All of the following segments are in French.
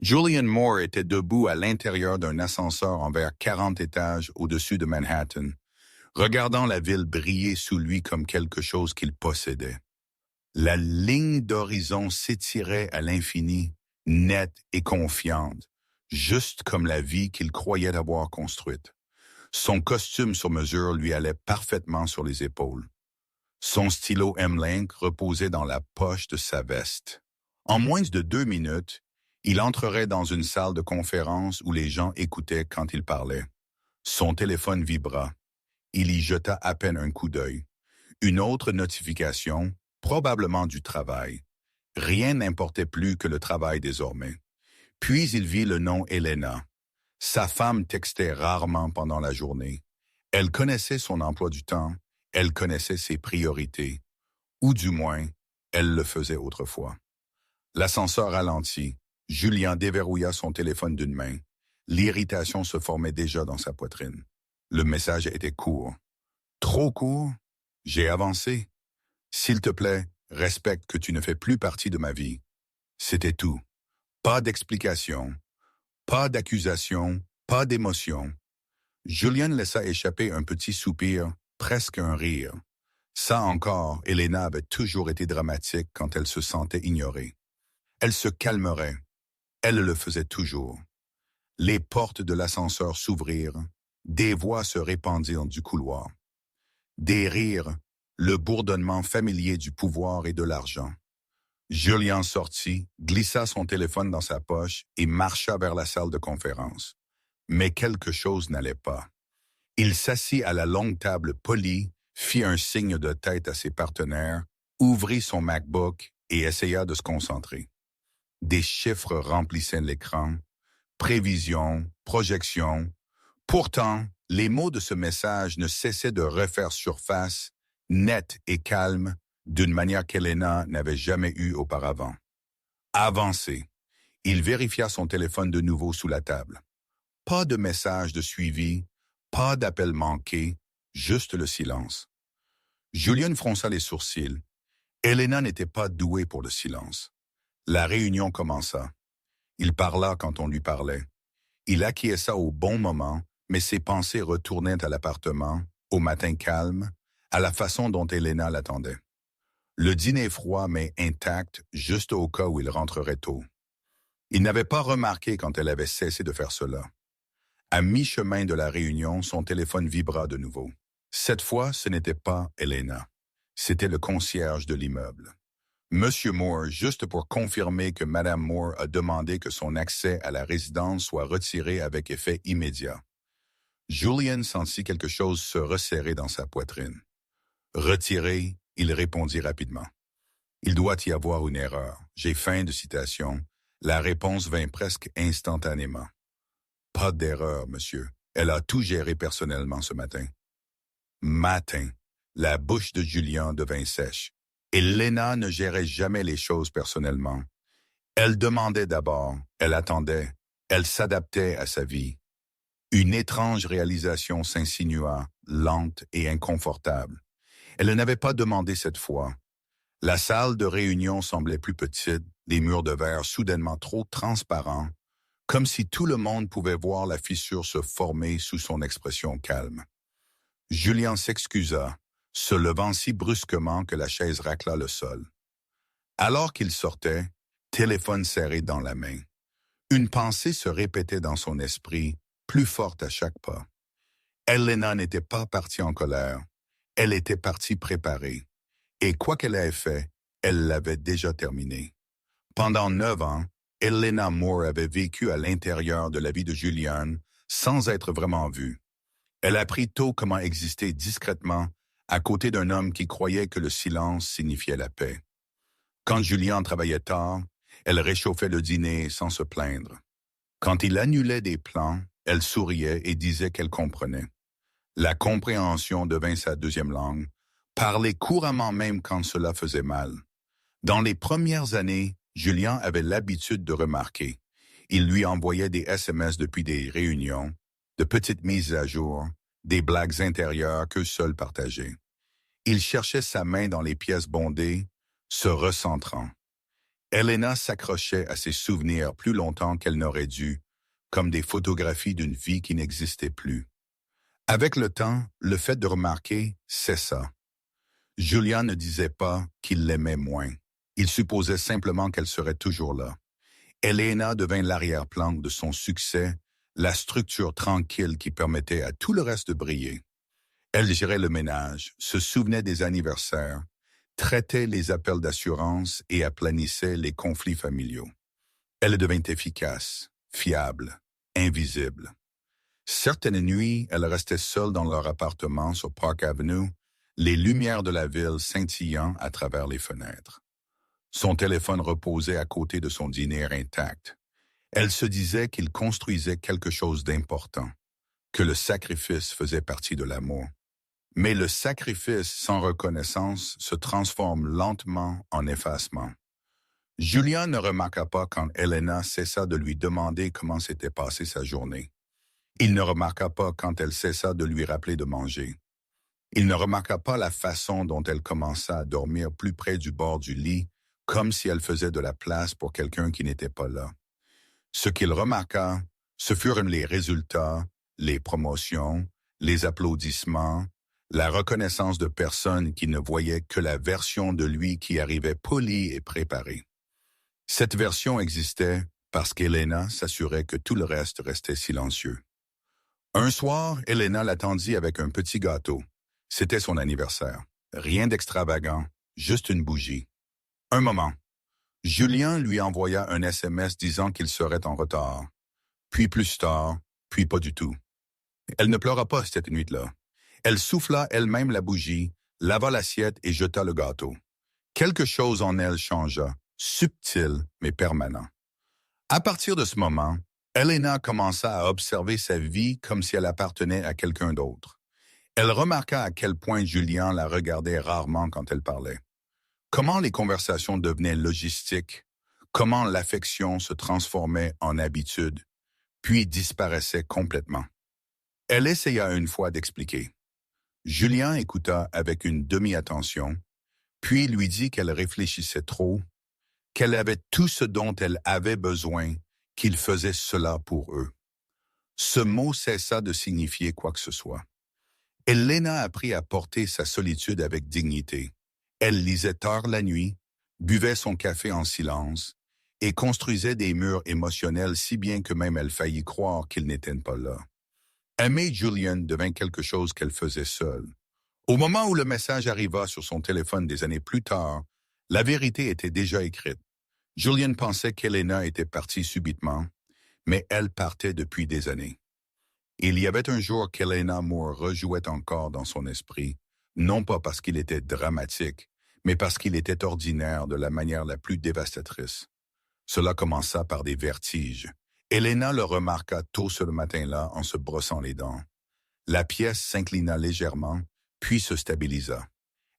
Julian Moore était debout à l'intérieur d'un ascenseur envers 40 étages au-dessus de Manhattan, regardant la ville briller sous lui comme quelque chose qu'il possédait. La ligne d'horizon s'étirait à l'infini, nette et confiante, juste comme la vie qu'il croyait avoir construite. Son costume sur mesure lui allait parfaitement sur les épaules. Son stylo M-Link reposait dans la poche de sa veste. En moins de 2 minutes, il entrerait dans une salle de conférence où les gens écoutaient quand il parlait. Son téléphone vibra. Il y jeta à peine un coup d'œil. Une autre notification, probablement du travail. Rien n'importait plus que le travail désormais. Puis il vit le nom Elena. Sa femme textait rarement pendant la journée. Elle connaissait son emploi du temps, elle connaissait ses priorités, ou du moins, elle le faisait autrefois. L'ascenseur ralentit. Julien déverrouilla son téléphone d'une main. L'irritation se formait déjà dans sa poitrine. Le message était court. Trop court? J'ai avancé. S'il te plaît, respecte que tu ne fais plus partie de ma vie. C'était tout. Pas d'explication, pas d'accusation, pas d'émotion. Julien laissa échapper un petit soupir, presque un rire. Ça encore, Elena avait toujours été dramatique quand elle se sentait ignorée. Elle se calmerait. Elle le faisait toujours. Les portes de l'ascenseur s'ouvrirent. Des voix se répandirent du couloir. Des rires, le bourdonnement familier du pouvoir et de l'argent. Julien sortit, glissa son téléphone dans sa poche et marcha vers la salle de conférence. Mais quelque chose n'allait pas. Il s'assit à la longue table polie, fit un signe de tête à ses partenaires, ouvrit son MacBook et essaya de se concentrer. Des chiffres remplissaient l'écran, prévision, projection. Pourtant, les mots de ce message ne cessaient de refaire surface, nette et calme, d'une manière qu'Elena n'avait jamais eue auparavant. Avancé. Il vérifia son téléphone de nouveau sous la table. Pas de message de suivi, pas d'appel manqué, juste le silence. Julien fronça les sourcils. Elena n'était pas douée pour le silence. La réunion commença. Il parla quand on lui parlait. Il acquiesça au bon moment, mais ses pensées retournaient à l'appartement, au matin calme, à la façon dont Elena l'attendait. Le dîner froid mais intact, juste au cas où il rentrerait tôt. Il n'avait pas remarqué quand elle avait cessé de faire cela. À mi-chemin de la réunion, son téléphone vibra de nouveau. Cette fois, ce n'était pas Elena. C'était le concierge de l'immeuble. Monsieur Moore, juste pour confirmer que Madame Moore a demandé que son accès à la résidence soit retiré avec effet immédiat. Julien sentit quelque chose se resserrer dans sa poitrine. Retiré, il répondit rapidement. Il doit y avoir une erreur. J'ai fin de citation. La réponse vint presque instantanément. Pas d'erreur, monsieur. Elle a tout géré personnellement ce matin. Matin. La bouche de Julien devint sèche. Elena ne gérait jamais les choses personnellement. Elle demandait d'abord, elle attendait, elle s'adaptait à sa vie. Une étrange réalisation s'insinua, lente et inconfortable. Elle n'avait pas demandé cette fois. La salle de réunion semblait plus petite, les murs de verre soudainement trop transparents, comme si tout le monde pouvait voir la fissure se former sous son expression calme. Julien s'excusa, se levant si brusquement que la chaise racla le sol. Alors qu'il sortait, téléphone serré dans la main. Une pensée se répétait dans son esprit, plus forte à chaque pas. Elena n'était pas partie en colère, elle était partie préparée. Et quoi qu'elle ait fait, elle l'avait déjà terminé. Pendant 9 ans, Elena Moore avait vécu à l'intérieur de la vie de Julian sans être vraiment vue. Elle apprit tôt comment exister discrètement à côté d'un homme qui croyait que le silence signifiait la paix. Quand Julian travaillait tard, elle réchauffait le dîner sans se plaindre. Quand il annulait des plans, elle souriait et disait qu'elle comprenait. La compréhension devint sa deuxième langue, parler couramment même quand cela faisait mal. Dans les premières années, Julien avait l'habitude de remarquer. Il lui envoyait des SMS depuis des réunions, de petites mises à jour, des blagues intérieures qu'eux seuls partageaient. Il cherchait sa main dans les pièces bondées, se recentrant. Elena s'accrochait à ses souvenirs plus longtemps qu'elle n'aurait dû, comme des photographies d'une vie qui n'existait plus. Avec le temps, le fait de remarquer cessa. Julian ne disait pas qu'il l'aimait moins. Il supposait simplement qu'elle serait toujours là. Elena devint l'arrière-plan de son succès, la structure tranquille qui permettait à tout le reste de briller. Elle gérait le ménage, se souvenait des anniversaires, traitait les appels d'assurance et aplanissait les conflits familiaux. Elle devint efficace, fiable, invisible. Certaines nuits, elle restait seule dans leur appartement sur Park Avenue, les lumières de la ville scintillant à travers les fenêtres. Son téléphone reposait à côté de son dîner intact. Elle se disait qu'il construisait quelque chose d'important, que le sacrifice faisait partie de l'amour. Mais le sacrifice sans reconnaissance se transforme lentement en effacement. Julian ne remarqua pas quand Elena cessa de lui demander comment s'était passée sa journée. Il ne remarqua pas quand elle cessa de lui rappeler de manger. Il ne remarqua pas la façon dont elle commença à dormir plus près du bord du lit, comme si elle faisait de la place pour quelqu'un qui n'était pas là. Ce qu'il remarqua, ce furent les résultats, les promotions, les applaudissements, la reconnaissance de personnes qui ne voyaient que la version de lui qui arrivait polie et préparée. Cette version existait parce qu'Elena s'assurait que tout le reste restait silencieux. Un soir, Elena l'attendit avec un petit gâteau. C'était son anniversaire. Rien d'extravagant, juste une bougie. Un moment. Julien lui envoya un SMS disant qu'il serait en retard. Puis plus tard, puis pas du tout. Elle ne pleura pas cette nuit-là. Elle souffla elle-même la bougie, lava l'assiette et jeta le gâteau. Quelque chose en elle changea, subtil mais permanent. À partir de ce moment, Elena commença à observer sa vie comme si elle appartenait à quelqu'un d'autre. Elle remarqua à quel point Julien la regardait rarement quand elle parlait. Comment les conversations devenaient logistiques, comment l'affection se transformait en habitude, puis disparaissait complètement. Elle essaya une fois d'expliquer. Julien écouta avec une demi-attention, puis lui dit qu'elle réfléchissait trop, qu'elle avait tout ce dont elle avait besoin, qu'il faisait cela pour eux. Ce mot cessa de signifier quoi que ce soit. Elena apprit à porter sa solitude avec dignité. Elle lisait tard la nuit, buvait son café en silence et construisait des murs émotionnels si bien que même elle faillit croire qu'ils n'étaient pas là. Aimer Julian devint quelque chose qu'elle faisait seule. Au moment où le message arriva sur son téléphone des années plus tard, la vérité était déjà écrite. Julian pensait qu'Elena était partie subitement, mais elle partait depuis des années. Il y avait un jour qu'Elena Moore rejouait encore dans son esprit, non pas parce qu'il était dramatique, mais parce qu'il était ordinaire de la manière la plus dévastatrice. Cela commença par des vertiges. Elena le remarqua tôt ce matin-là en se brossant les dents. La pièce s'inclina légèrement, puis se stabilisa.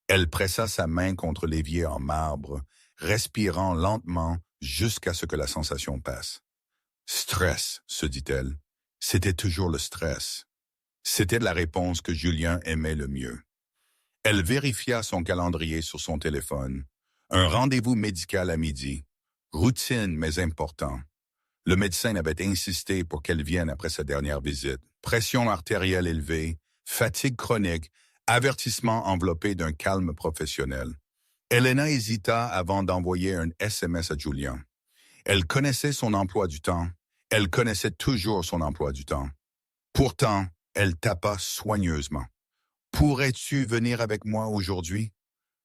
Elle pressa sa main contre l'évier en marbre, respirant lentement jusqu'à ce que la sensation passe. « Stress », se dit-elle. C'était toujours le stress. C'était la réponse que Julien aimait le mieux. Elle vérifia son calendrier sur son téléphone. Un rendez-vous médical à midi. Routine mais important. Le médecin avait insisté pour qu'elle vienne après sa dernière visite. Pression artérielle élevée, fatigue chronique, avertissement enveloppé d'un calme professionnel. Elena hésita avant d'envoyer un SMS à Julien. Elle connaissait son emploi du temps. Elle connaissait toujours son emploi du temps. Pourtant, elle tapa soigneusement. « Pourrais-tu venir avec moi aujourd'hui?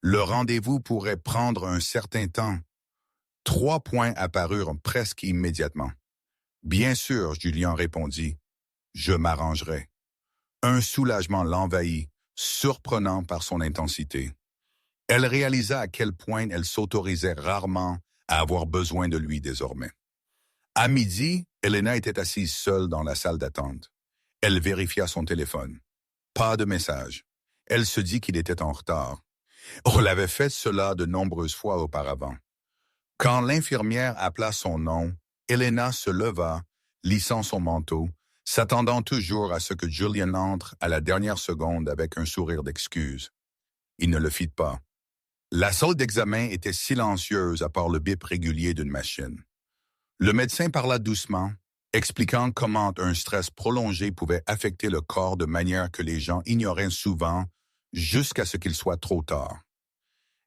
Le rendez-vous pourrait prendre un certain temps. » 3 points apparurent presque immédiatement. « Bien sûr, » Julien répondit. « Je m'arrangerai. » Un soulagement l'envahit, surprenant par son intensité. Elle réalisa à quel point elle s'autorisait rarement à avoir besoin de lui désormais. À midi, Elena était assise seule dans la salle d'attente. Elle vérifia son téléphone. Pas de message. Elle se dit qu'il était en retard. On l'avait fait cela de nombreuses fois auparavant. Quand l'infirmière appela son nom, Elena se leva, lissant son manteau, s'attendant toujours à ce que Julian entre à la dernière seconde avec un sourire d'excuse. Il ne le fit pas. La salle d'examen était silencieuse à part le bip régulier d'une machine. Le médecin parla doucement, expliquant comment un stress prolongé pouvait affecter le corps de manière que les gens ignoraient souvent jusqu'à ce qu'il soit trop tard.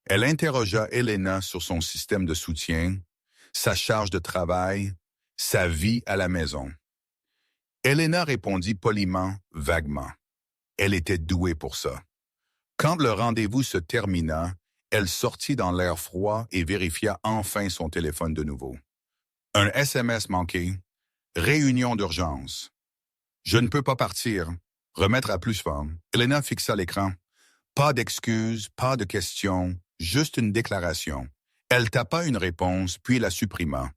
Elle interrogea Elena sur son système de soutien, sa charge de travail, sa vie à la maison. Elena répondit poliment, vaguement. Elle était douée pour ça. Quand le rendez-vous se termina, elle sortit dans l'air froid et vérifia enfin son téléphone de nouveau. Un SMS manqué. Réunion d'urgence. Je ne peux pas partir. Remettre à plus fort. Elena fixa l'écran. Pas d'excuses, pas de questions, juste une déclaration. Elle tapa une réponse, puis la supprima.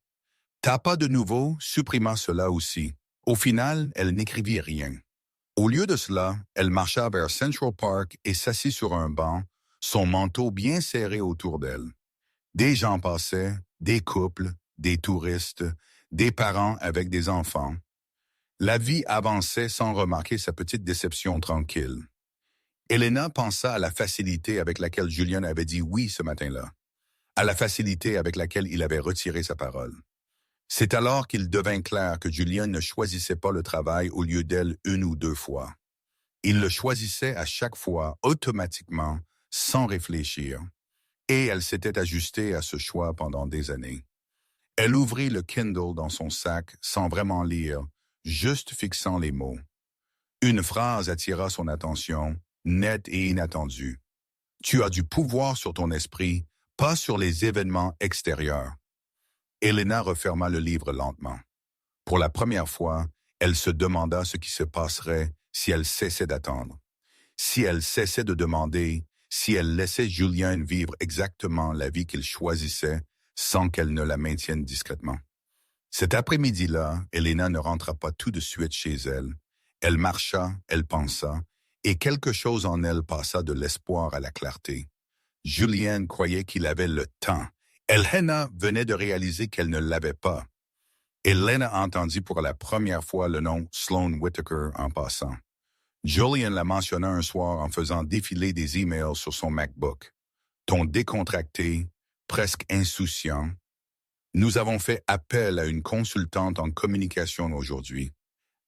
Tapa de nouveau, supprima cela aussi. Au final, elle n'écrivit rien. Au lieu de cela, elle marcha vers Central Park et s'assit sur un banc, son manteau bien serré autour d'elle. Des gens passaient, des couples, des touristes, des parents avec des enfants. La vie avançait sans remarquer sa petite déception tranquille. Elena pensa à la facilité avec laquelle Julian avait dit oui ce matin-là, à la facilité avec laquelle il avait retiré sa parole. C'est alors qu'il devint clair que Julian ne choisissait pas le travail au lieu d'elle une ou deux fois. Il le choisissait à chaque fois, automatiquement, sans réfléchir. Et elle s'était ajustée à ce choix pendant des années. Elle ouvrit le Kindle dans son sac sans vraiment lire, juste fixant les mots. Une phrase attira son attention, nette et inattendue. Tu as du pouvoir sur ton esprit, pas sur les événements extérieurs. Elena referma le livre lentement. Pour la première fois, elle se demanda ce qui se passerait si elle cessait d'attendre. Si elle cessait de demander, si elle laissait Julian vivre exactement la vie qu'il choisissait sans qu'elle ne la maintienne discrètement. Cet après-midi-là, Elena ne rentra pas tout de suite chez elle. Elle marcha, elle pensa, et quelque chose en elle passa de l'espoir à la clarté. Julian croyait qu'il avait le temps. Elena venait de réaliser qu'elle ne l'avait pas. Elena entendit pour la première fois le nom Sloan Whitaker en passant. Julian la mentionna un soir en faisant défiler des emails sur son MacBook. Ton décontracté, presque insouciant. Nous avons fait appel à une consultante en communication aujourd'hui.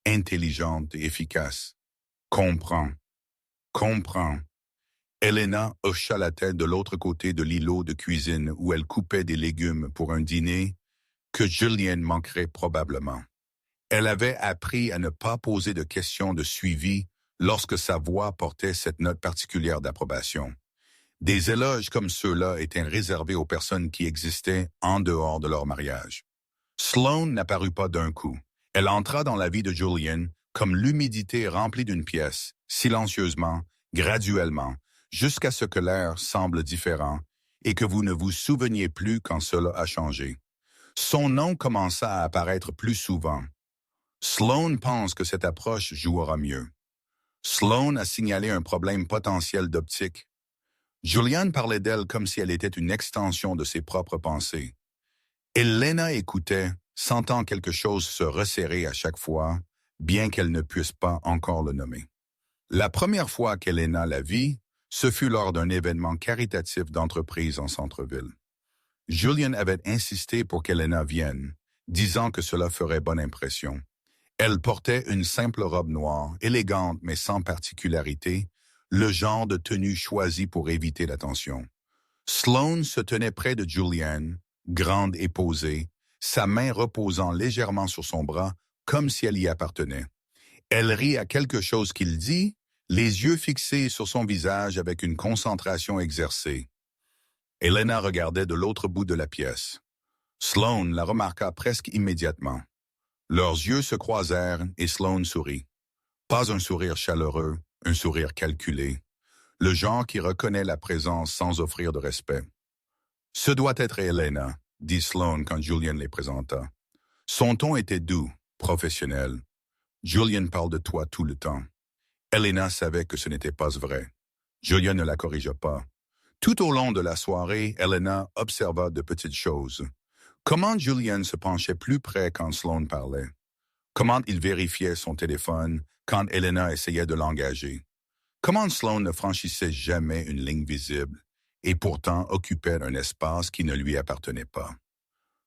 Intelligente et efficace. Comprends. Elena hocha la tête de l'autre côté de l'îlot de cuisine où elle coupait des légumes pour un dîner que Julian manquerait probablement. Elle avait appris à ne pas poser de questions de suivi lorsque sa voix portait cette note particulière d'approbation. Des éloges comme ceux-là étaient réservés aux personnes qui existaient en dehors de leur mariage. Sloan n'apparut pas d'un coup. Elle entra dans la vie de Julian comme l'humidité remplie d'une pièce, silencieusement, graduellement, jusqu'à ce que l'air semble différent et que vous ne vous souveniez plus quand cela a changé. Son nom commença à apparaître plus souvent. Sloan pense que cette approche jouera mieux. Sloan a signalé un problème potentiel d'optique. Julian parlait d'elle comme si elle était une extension de ses propres pensées. Elena écoutait, sentant quelque chose se resserrer à chaque fois, bien qu'elle ne puisse pas encore le nommer. La première fois qu'Elena la vit, ce fut lors d'un événement caritatif d'entreprise en centre-ville. Julian avait insisté pour qu'Elena vienne, disant que cela ferait bonne impression. Elle portait une simple robe noire, élégante mais sans particularité, le genre de tenue choisie pour éviter l'attention. Sloan se tenait près de Julian, grande et posée, sa main reposant légèrement sur son bras, comme si elle y appartenait. Elle rit à quelque chose qu'il dit, les yeux fixés sur son visage avec une concentration exercée. Elena regardait de l'autre bout de la pièce. Sloan la remarqua presque immédiatement. Leurs yeux se croisèrent et Sloan sourit. Pas un sourire chaleureux, un sourire calculé. Le genre qui reconnaît la présence sans offrir de respect. « Ce doit être Elena », dit Sloan quand Julian les présenta. Son ton était doux, professionnel. « Julian parle de toi tout le temps. » Elena savait que ce n'était pas vrai. Julian ne la corrigea pas. Tout au long de la soirée, Elena observa de petites choses. Comment Julian se penchait plus près quand Sloan parlait. Comment il vérifiait son téléphone quand Elena essayait de l'engager. Comment Sloan ne franchissait jamais une ligne visible et pourtant occupait un espace qui ne lui appartenait pas.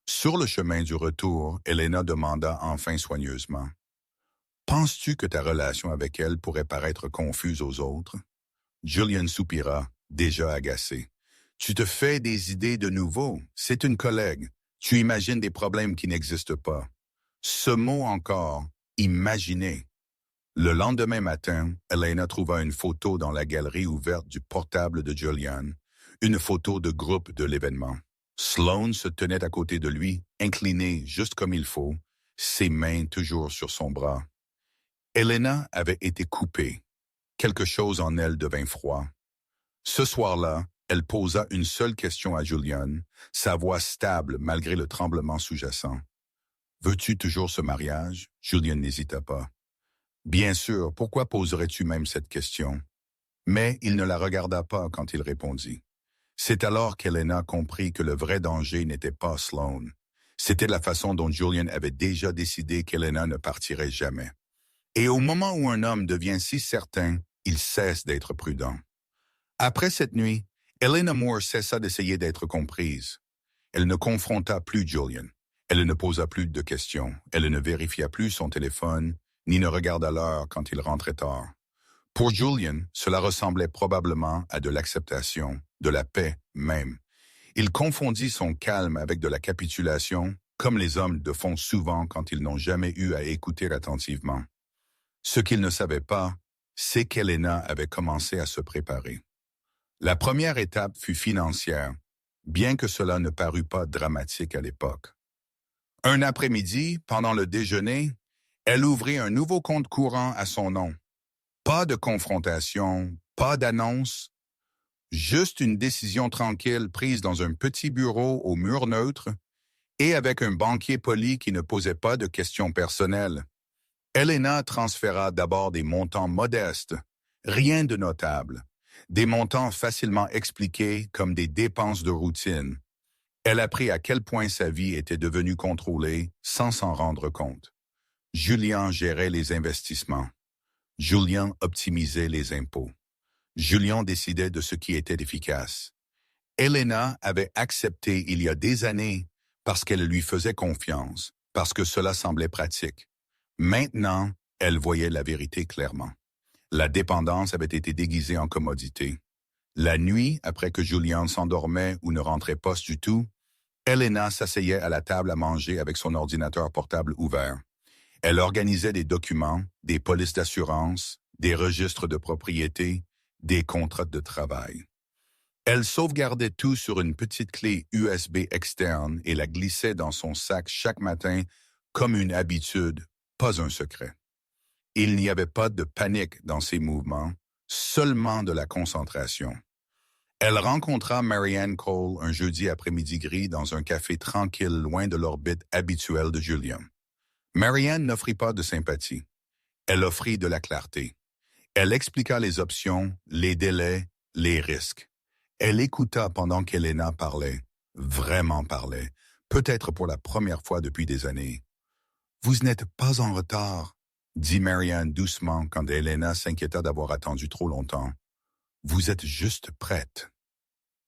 Sur le chemin du retour, Elena demanda enfin soigneusement, « Penses-tu que ta relation avec elle pourrait paraître confuse aux autres? » Julian soupira, déjà agacé. « Tu te fais des idées de nouveau. C'est une collègue. Tu imagines des problèmes qui n'existent pas. » Ce mot encore, imaginer. Le lendemain matin, Elena trouva une photo dans la galerie ouverte du portable de Julian, une photo de groupe de l'événement. Sloane se tenait à côté de lui, incliné juste comme il faut, ses mains toujours sur son bras. Elena avait été coupée. Quelque chose en elle devint froid. Ce soir-là, elle posa une seule question à Julian, sa voix stable malgré le tremblement sous-jacent. « Veux-tu toujours ce mariage? » Julian n'hésita pas. « Bien sûr, pourquoi poserais-tu même cette question? » Mais il ne la regarda pas quand il répondit. C'est alors qu'Elena comprit que le vrai danger n'était pas Sloane. C'était la façon dont Julian avait déjà décidé qu'Elena ne partirait jamais. Et au moment où un homme devient si certain, il cesse d'être prudent. Après cette nuit, Elena Moore cessa d'essayer d'être comprise. Elle ne confronta plus Julian. Elle ne posa plus de questions. Elle ne vérifia plus son téléphone, ni ne regarda l'heure quand il rentrait tard. Pour Julian, cela ressemblait probablement à de l'acceptation, de la paix même. Il confondit son calme avec de la capitulation, comme les hommes le font souvent quand ils n'ont jamais eu à écouter attentivement. Ce qu'il ne savait pas, c'est qu'Elena avait commencé à se préparer. La première étape fut financière, bien que cela ne parût pas dramatique à l'époque. Un après-midi, pendant le déjeuner, elle ouvrit un nouveau compte courant à son nom. Pas de confrontation, pas d'annonce, juste une décision tranquille prise dans un petit bureau au mur neutre et avec un banquier poli qui ne posait pas de questions personnelles. Elena transféra d'abord des montants modestes, rien de notable, des montants facilement expliqués comme des dépenses de routine. Elle apprit à quel point sa vie était devenue contrôlée sans s'en rendre compte. Julian gérait les investissements. Julian optimisait les impôts. Julian décidait de ce qui était efficace. Elena avait accepté il y a des années parce qu'elle lui faisait confiance, parce que cela semblait pratique. Maintenant, elle voyait la vérité clairement. La dépendance avait été déguisée en commodité. La nuit, après que Julian s'endormait ou ne rentrait pas du tout, Elena s'asseyait à la table à manger avec son ordinateur portable ouvert. Elle organisait des documents, des polices d'assurance, des registres de propriété, des contrats de travail. Elle sauvegardait tout sur une petite clé USB externe et la glissait dans son sac chaque matin comme une habitude, pas un secret. Il n'y avait pas de panique dans ses mouvements, seulement de la concentration. Elle rencontra Marianne Cole un jeudi après-midi gris dans un café tranquille loin de l'orbite habituelle de Julian. Marianne n'offrit pas de sympathie. Elle offrit de la clarté. Elle expliqua les options, les délais, les risques. Elle écouta pendant qu'Elena parlait, vraiment parlait, peut-être pour la première fois depuis des années. « Vous n'êtes pas en retard », dit Marianne doucement quand Elena s'inquiéta d'avoir attendu trop longtemps. « Vous êtes juste prête. »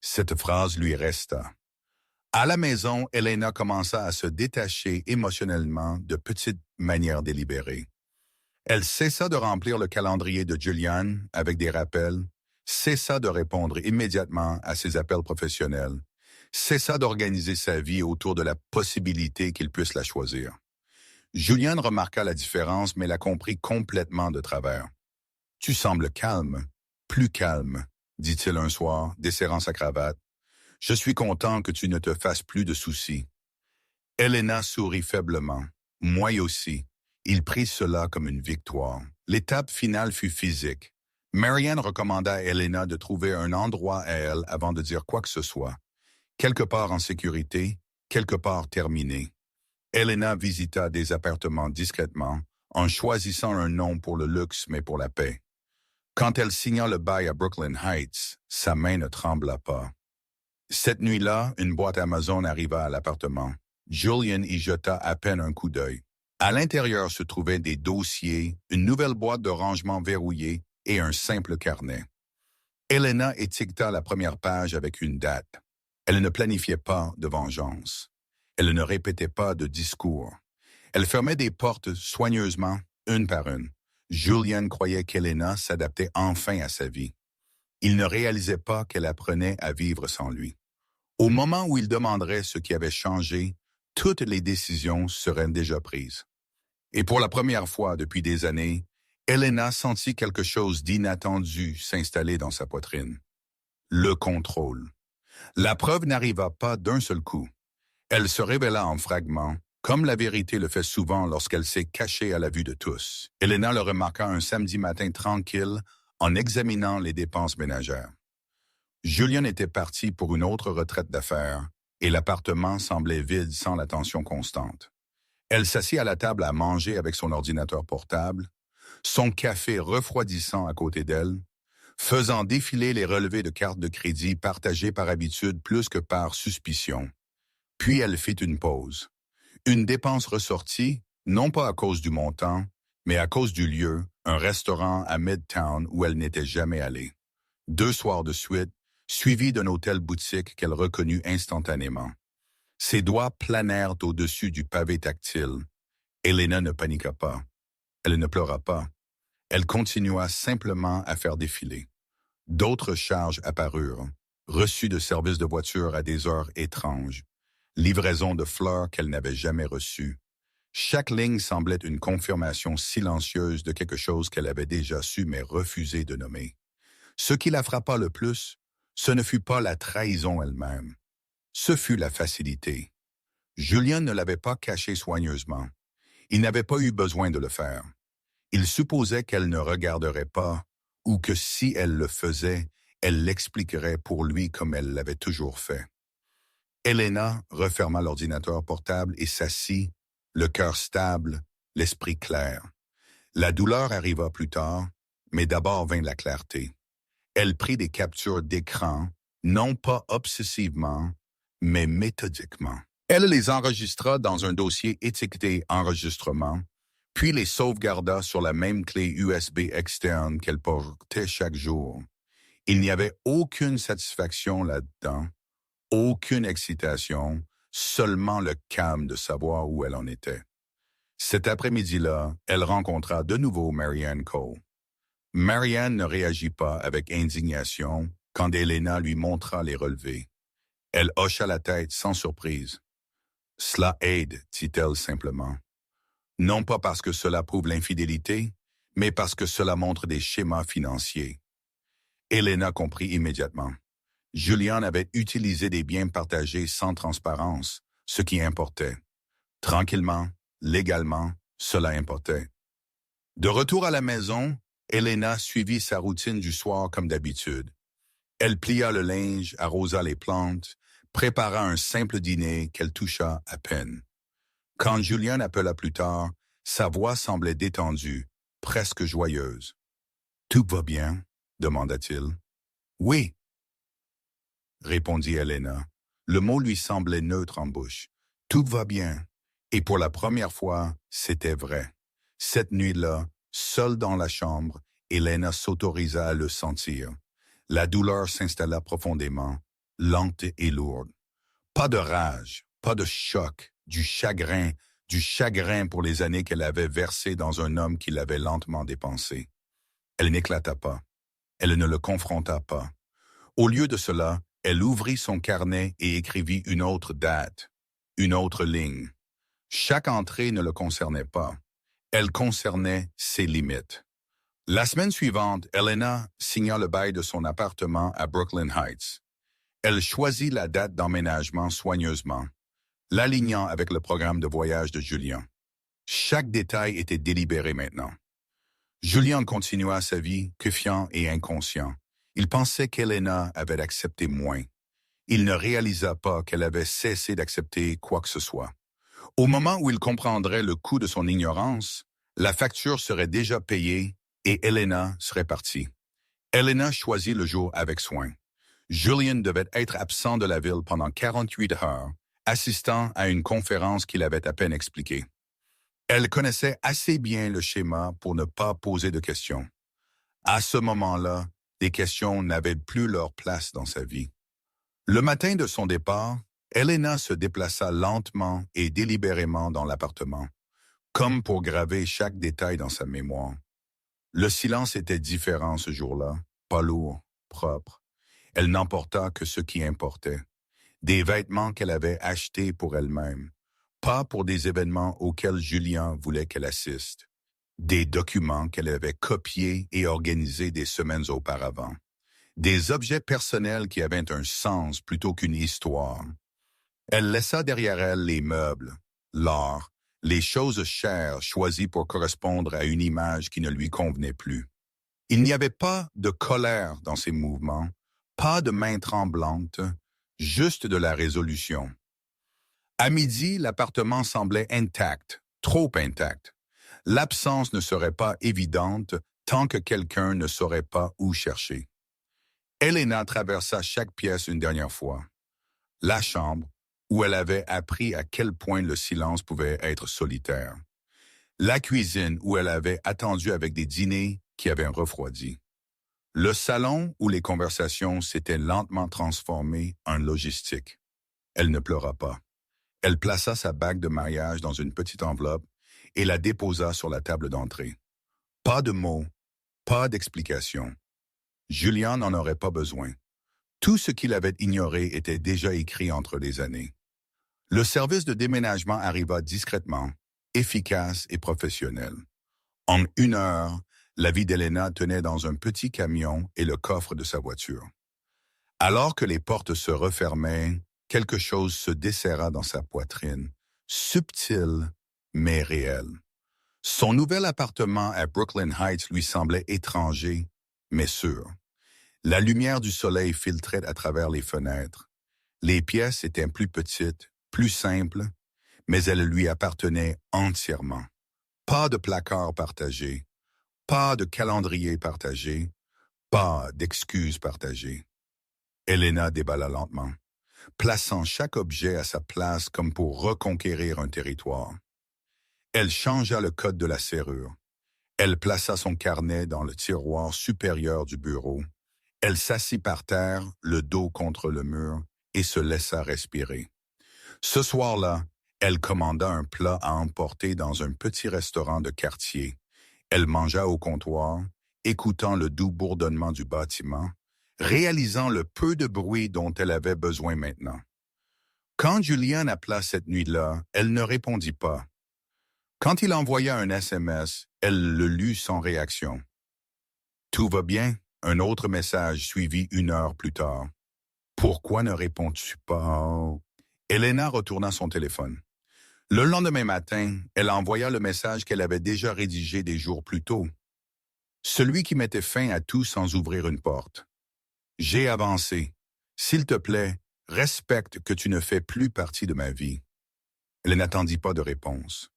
Cette phrase lui resta. À la maison, Elena commença à se détacher émotionnellement de petites manières délibérées. Elle cessa de remplir le calendrier de Julian avec des rappels, cessa de répondre immédiatement à ses appels professionnels, cessa d'organiser sa vie autour de la possibilité qu'il puisse la choisir. Julian remarqua la différence, mais la comprit complètement de travers. « Tu sembles calme, plus calme, » dit-il un soir, desserrant sa cravate. « Je suis content que tu ne te fasses plus de soucis. » Elena sourit faiblement. Moi aussi. Il prit cela comme une victoire. L'étape finale fut physique. Marianne recommanda à Elena de trouver un endroit à elle avant de dire quoi que ce soit. Quelque part en sécurité, quelque part terminé. Elena visita des appartements discrètement, en choisissant un nom pour le luxe mais pour la paix. Quand elle signa le bail à Brooklyn Heights, sa main ne trembla pas. Cette nuit-là, une boîte Amazon arriva à l'appartement. Julian y jeta à peine un coup d'œil. À l'intérieur se trouvaient des dossiers, une nouvelle boîte de rangement verrouillée et un simple carnet. Elena étiqueta la première page avec une date. Elle ne planifiait pas de vengeance. Elle ne répétait pas de discours. Elle fermait des portes soigneusement, une par une. Julian croyait qu'Elena s'adaptait enfin à sa vie. Il ne réalisait pas qu'elle apprenait à vivre sans lui. Au moment où il demanderait ce qui avait changé, toutes les décisions seraient déjà prises. Et pour la première fois depuis des années, Elena sentit quelque chose d'inattendu s'installer dans sa poitrine. Le contrôle. La preuve n'arriva pas d'un seul coup. Elle se révéla en fragments, comme la vérité le fait souvent lorsqu'elle s'est cachée à la vue de tous. Elena le remarqua un samedi matin tranquille en examinant les dépenses ménagères. Julian était parti pour une autre retraite d'affaires et l'appartement semblait vide sans l'attention constante. Elle s'assit à la table à manger avec son ordinateur portable, son café refroidissant à côté d'elle, faisant défiler les relevés de cartes de crédit partagés par habitude plus que par suspicion. Puis elle fit une pause. Une dépense ressortie, non pas à cause du montant, mais à cause du lieu, un restaurant à Midtown où elle n'était jamais allée. 2 soirs de suite, suivis d'un hôtel-boutique qu'elle reconnut instantanément. Ses doigts planèrent au-dessus du pavé tactile. Elena ne paniqua pas. Elle ne pleura pas. Elle continua simplement à faire défiler. D'autres charges apparurent, reçus de services de voiture à des heures étranges, livraison de fleurs qu'elle n'avait jamais reçues. Chaque ligne semblait une confirmation silencieuse de quelque chose qu'elle avait déjà su mais refusé de nommer. Ce qui la frappa le plus, ce ne fut pas la trahison elle-même. Ce fut la facilité. Julian ne l'avait pas cachée soigneusement. Il n'avait pas eu besoin de le faire. Il supposait qu'elle ne regarderait pas, ou que si elle le faisait, elle l'expliquerait pour lui comme elle l'avait toujours fait. Elena referma l'ordinateur portable et s'assit, le cœur stable, l'esprit clair. La douleur arriva plus tard, mais d'abord vint la clarté. Elle prit des captures d'écran, non pas obsessivement, mais méthodiquement. Elle les enregistra dans un dossier étiqueté enregistrement, puis les sauvegarda sur la même clé USB externe qu'elle portait chaque jour. Il n'y avait aucune satisfaction là-dedans, aucune excitation, seulement le calme de savoir où elle en était. Cet après-midi-là, elle rencontra de nouveau Marianne Cole. Marianne ne réagit pas avec indignation quand Elena lui montra les relevés. Elle hocha la tête sans surprise. « Cela aide, dit-elle simplement. Non pas parce que cela prouve l'infidélité, mais parce que cela montre des schémas financiers. » Elena comprit immédiatement. Julian avait utilisé des biens partagés sans transparence, ce qui importait. Tranquillement, légalement, cela importait. De retour à la maison, Elena suivit sa routine du soir comme d'habitude. Elle plia le linge, arrosa les plantes, prépara un simple dîner qu'elle toucha à peine. Quand Julian appela plus tard, sa voix semblait détendue, presque joyeuse. « Tout va bien ?» demanda-t-il. « Oui », répondit Elena. Le mot lui semblait neutre en bouche. « Tout va bien. » Et pour la première fois, c'était vrai. Cette nuit-là, seule dans la chambre, Elena s'autorisa à le sentir. La douleur s'installa profondément, lente et lourde. Pas de rage, pas de choc, du chagrin pour les années qu'elle avait versées dans un homme qui l'avait lentement dépensé. Elle n'éclata pas. Elle ne le confronta pas. Au lieu de cela, elle ouvrit son carnet et écrivit une autre date, une autre ligne. Chaque entrée ne le concernait pas. Elle concernait ses limites. La semaine suivante, Elena signa le bail de son appartement à Brooklyn Heights. Elle choisit la date d'emménagement soigneusement, l'alignant avec le programme de voyage de Julian. Chaque détail était délibéré maintenant. Julian continua sa vie, confiant et inconscient. Il pensait qu'Elena avait accepté moins. Il ne réalisa pas qu'elle avait cessé d'accepter quoi que ce soit. Au moment où il comprendrait le coût de son ignorance, la facture serait déjà payée et Elena serait partie. Elena choisit le jour avec soin. Julian devait être absent de la ville pendant 48 heures, assistant à une conférence qu'il avait à peine expliquée. Elle connaissait assez bien le schéma pour ne pas poser de questions. À ce moment-là, Des questions n'avaient plus leur place dans sa vie. Le matin de son départ, Elena se déplaça lentement et délibérément dans l'appartement, comme pour graver chaque détail dans sa mémoire. Le silence était différent ce jour-là, pas lourd, propre. Elle n'emporta que ce qui importait. Des vêtements qu'elle avait achetés pour elle-même, pas pour des événements auxquels Julien voulait qu'elle assiste. Des documents qu'elle avait copiés et organisés des semaines auparavant. Des objets personnels qui avaient un sens plutôt qu'une histoire. Elle laissa derrière elle les meubles, l'art, les choses chères choisies pour correspondre à une image qui ne lui convenait plus. Il n'y avait pas de colère dans ses mouvements, pas de main tremblante, juste de la résolution. À midi, l'appartement semblait intact, trop intact. L'absence ne serait pas évidente tant que quelqu'un ne saurait pas où chercher. Elena traversa chaque pièce une dernière fois. La chambre, où elle avait appris à quel point le silence pouvait être solitaire. La cuisine, où elle avait attendu avec des dîners qui avaient refroidi. Le salon, où les conversations s'étaient lentement transformées en logistique. Elle ne pleura pas. Elle plaça sa bague de mariage dans une petite enveloppe et la déposa sur la table d'entrée. Pas de mots, pas d'explications. Julien n'en aurait pas besoin. Tout ce qu'il avait ignoré était déjà écrit entre les années. Le service de déménagement arriva discrètement, efficace et professionnel. En 1 heure, la vie d'Elena tenait dans un petit camion et le coffre de sa voiture. Alors que les portes se refermaient, quelque chose se desserra dans sa poitrine, subtil mais réel. Son nouvel appartement à Brooklyn Heights lui semblait étranger, mais sûr. La lumière du soleil filtrait à travers les fenêtres. Les pièces étaient plus petites, plus simples, mais elles lui appartenaient entièrement. Pas de placard partagé, pas de calendrier partagé, pas d'excuses partagées. Elena déballa lentement, plaçant chaque objet à sa place comme pour reconquérir un territoire. Elle changea le code de la serrure. Elle plaça son carnet dans le tiroir supérieur du bureau. Elle s'assit par terre, le dos contre le mur, et se laissa respirer. Ce soir-là, elle commanda un plat à emporter dans un petit restaurant de quartier. Elle mangea au comptoir, écoutant le doux bourdonnement du bâtiment, réalisant le peu de bruit dont elle avait besoin maintenant. Quand Julien appela cette nuit-là, elle ne répondit pas. Quand il envoya un SMS, elle le lut sans réaction. « Tout va bien ?» Un autre message suivit 1 heure plus tard. « Pourquoi ne réponds-tu pas ?» Elena retourna son téléphone. Le lendemain matin, elle envoya le message qu'elle avait déjà rédigé des jours plus tôt. Celui qui mettait fin à tout sans ouvrir une porte. « J'ai avancé. S'il te plaît, respecte que tu ne fais plus partie de ma vie. » Elle n'attendit pas de réponse.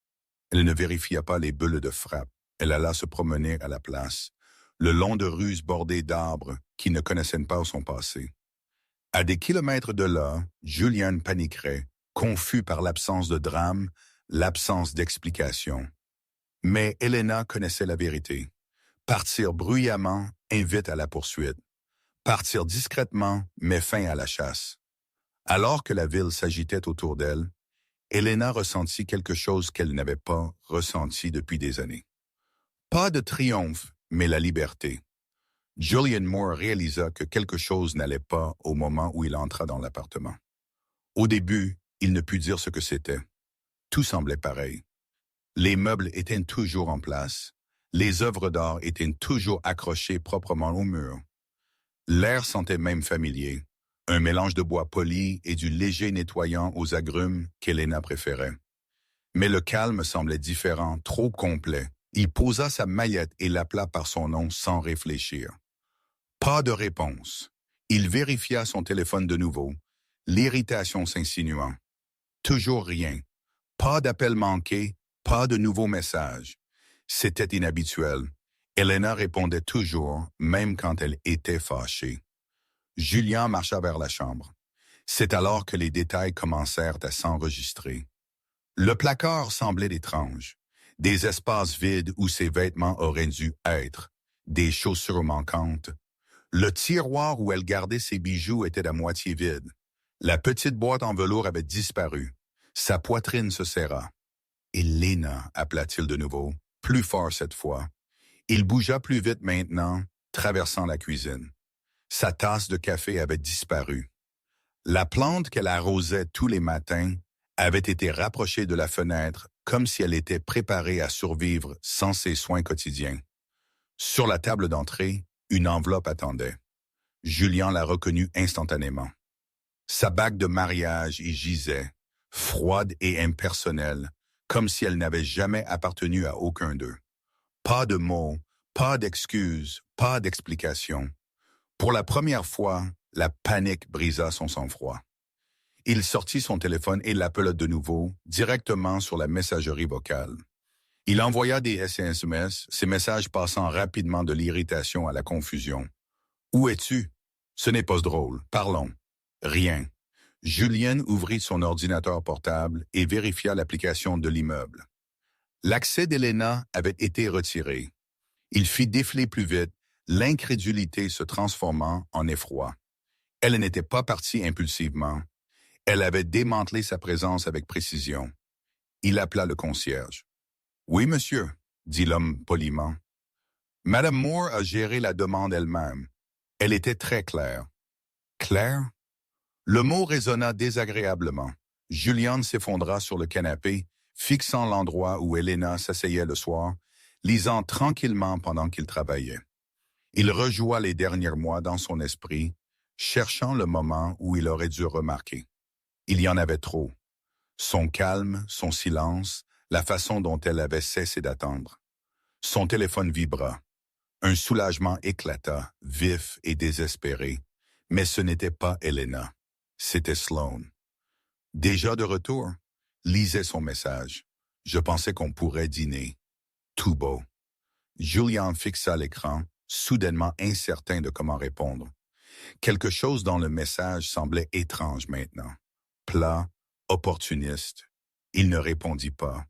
Elle ne vérifia pas les bulles de frappe. Elle alla se promener à la place, le long de rues bordées d'arbres qui ne connaissaient pas son passé. À des kilomètres de là, Julien paniquerait, confus par l'absence de drame, l'absence d'explication. Mais Elena connaissait la vérité. Partir bruyamment invite à la poursuite. Partir discrètement met fin à la chasse. Alors que la ville s'agitait autour d'elle, Elena ressentit quelque chose qu'elle n'avait pas ressenti depuis des années. Pas de triomphe, mais la liberté. Julian Moore réalisa que quelque chose n'allait pas au moment où il entra dans l'appartement. Au début, il ne put dire ce que c'était. Tout semblait pareil. Les meubles étaient toujours en place. Les œuvres d'art étaient toujours accrochées proprement au mur. L'air sentait même familier, un mélange de bois poli et du léger nettoyant aux agrumes qu'Elena préférait. Mais le calme semblait différent, trop complet. Il posa sa maillette et l'appela par son nom sans réfléchir. Pas de réponse. Il vérifia son téléphone de nouveau, l'irritation s'insinuant. Toujours rien. Pas d'appel manqué, pas de nouveaux messages. C'était inhabituel. Elena répondait toujours, même quand elle était fâchée. Julien marcha vers la chambre. C'est alors que les détails commencèrent à s'enregistrer. Le placard semblait étrange. Des espaces vides où ses vêtements auraient dû être, des chaussures manquantes. Le tiroir où elle gardait ses bijoux était à moitié vide. La petite boîte en velours avait disparu. Sa poitrine se serra. « Elena » appela-t-il de nouveau, plus fort cette fois. Il bougea plus vite maintenant, traversant la cuisine. Sa tasse de café avait disparu. La plante qu'elle arrosait tous les matins avait été rapprochée de la fenêtre comme si elle était préparée à survivre sans ses soins quotidiens. Sur la table d'entrée, une enveloppe attendait. Julian la reconnut instantanément. Sa bague de mariage y gisait, froide et impersonnelle, comme si elle n'avait jamais appartenu à aucun d'eux. Pas de mots, pas d'excuses, pas d'explications. Pour la première fois, la panique brisa son sang-froid. Il sortit son téléphone et l'appela de nouveau, directement sur la messagerie vocale. Il envoya des SMS, ses messages passant rapidement de l'irritation à la confusion. « Où es-tu? Ce n'est pas drôle. Parlons. » Rien. Julien ouvrit son ordinateur portable et vérifia l'application de l'immeuble. L'accès d'Elena avait été retiré. Il fit défiler plus vite, l'incrédulité se transformant en effroi. Elle n'était pas partie impulsivement. Elle avait démantelé sa présence avec précision. Il appela le concierge. « Oui, monsieur, » dit l'homme poliment. Madame Moore a géré la demande elle-même. Elle était très claire. Claire? Le mot résonna désagréablement. Julian s'effondra sur le canapé, fixant l'endroit où Elena s'asseyait le soir, lisant tranquillement pendant qu'il travaillait. Il rejoua les derniers mois dans son esprit, cherchant le moment où il aurait dû remarquer. Il y en avait trop. Son calme, son silence, la façon dont elle avait cessé d'attendre. Son téléphone vibra. Un soulagement éclata, vif et désespéré. Mais ce n'était pas Elena. C'était Sloan. Déjà de retour, lisait son message. Je pensais qu'on pourrait dîner. Tout beau. Julian fixa l'écran, soudainement incertain de comment répondre. Quelque chose dans le message semblait étrange maintenant. Plat, opportuniste. Il ne répondit pas.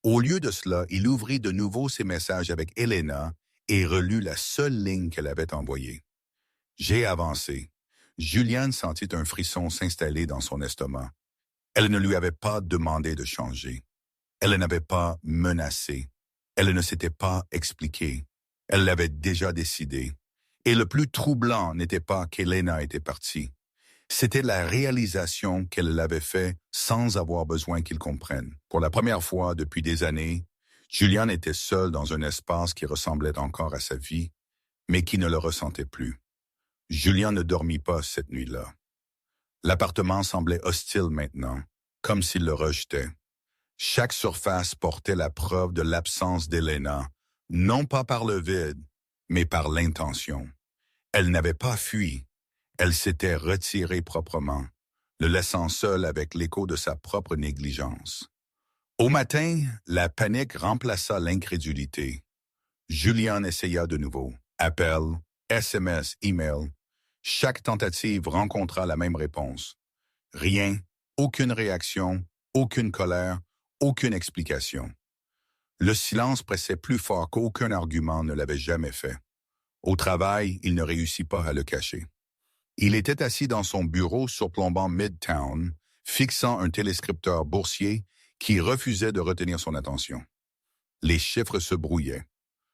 Au lieu de cela, il ouvrit de nouveau ses messages avec Elena et relut la seule ligne qu'elle avait envoyée. J'ai avancé. Julian sentit un frisson s'installer dans son estomac. Elle ne lui avait pas demandé de changer. Elle n'avait pas menacé. Elle ne s'était pas expliquée. Elle l'avait déjà décidé. Et le plus troublant n'était pas qu'Elena était partie. C'était la réalisation qu'elle l'avait fait sans avoir besoin qu'il comprenne. Pour la première fois depuis des années, Julian était seul dans un espace qui ressemblait encore à sa vie, mais qui ne le ressentait plus. Julian ne dormit pas cette nuit-là. L'appartement semblait hostile maintenant, comme s'il le rejetait. Chaque surface portait la preuve de l'absence d'Elena, non pas par le vide, mais par l'intention. Elle n'avait pas fui. Elle s'était retirée proprement, le laissant seul avec l'écho de sa propre négligence. Au matin, la panique remplaça l'incrédulité. Julian essaya de nouveau. Appel, SMS, email. Chaque tentative rencontra la même réponse. Rien, aucune réaction, aucune colère, aucune explication. Le silence pressait plus fort qu'aucun argument ne l'avait jamais fait. Au travail, il ne réussit pas à le cacher. Il était assis dans son bureau surplombant Midtown, fixant un téléscripteur boursier qui refusait de retenir son attention. Les chiffres se brouillaient.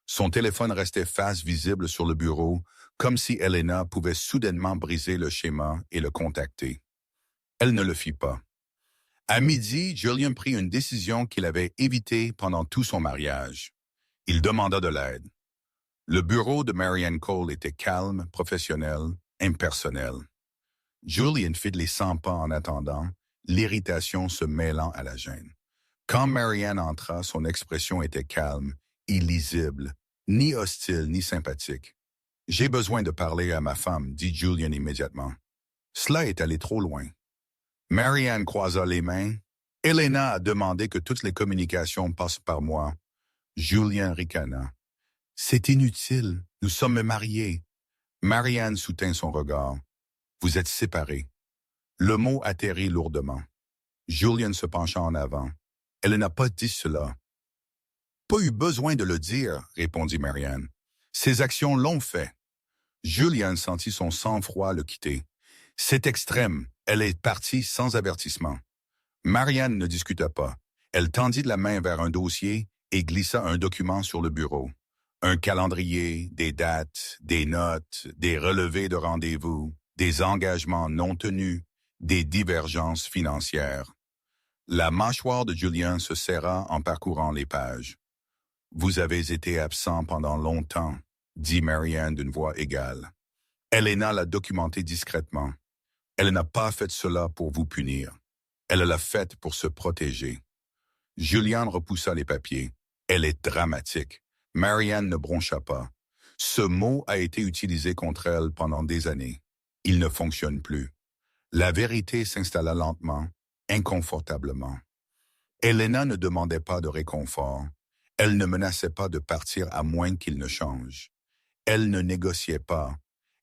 Son téléphone restait face visible sur le bureau, comme si Elena pouvait soudainement briser le schéma et le contacter. Elle ne le fit pas. À midi, Julian prit une décision qu'il avait évitée pendant tout son mariage. Il demanda de l'aide. Le bureau de Marianne Cole était calme, professionnel, impersonnel. Julian fit les 100 pas en attendant, l'irritation se mêlant à la gêne. Quand Marianne entra, son expression était calme, illisible, ni hostile ni sympathique. « J'ai besoin de parler à ma femme », dit Julian immédiatement. Cela est allé trop loin. Marianne croisa les mains. « Elena a demandé que toutes les communications passent par moi. » Julian ricana. « C'est inutile, nous sommes mariés. » Marianne soutint son regard. « Vous êtes séparés. » Le mot atterrit lourdement. Julian se pencha en avant. « Elle n'a pas dit cela. »« Pas eu besoin de le dire, » répondit Marianne. « Ses actions l'ont fait. » Julian sentit son sang-froid le quitter. C'est extrême. Elle est partie sans avertissement. Marianne ne discuta pas. Elle tendit la main vers un dossier et glissa un document sur le bureau. Un calendrier, des dates, des notes, des relevés de rendez-vous, des engagements non tenus, des divergences financières. La mâchoire de Julian se serra en parcourant les pages. « Vous avez été absent pendant longtemps », dit Marianne d'une voix égale. Elena l'a documenté discrètement. Elle n'a pas fait cela pour vous punir. Elle l'a fait pour se protéger. Julian repoussa les papiers. Elle est dramatique. Marianne ne broncha pas. Ce mot a été utilisé contre elle pendant des années. Il ne fonctionne plus. La vérité s'installa lentement, inconfortablement. Elena ne demandait pas de réconfort. Elle ne menaçait pas de partir à moins qu'il ne change. Elle ne négociait pas.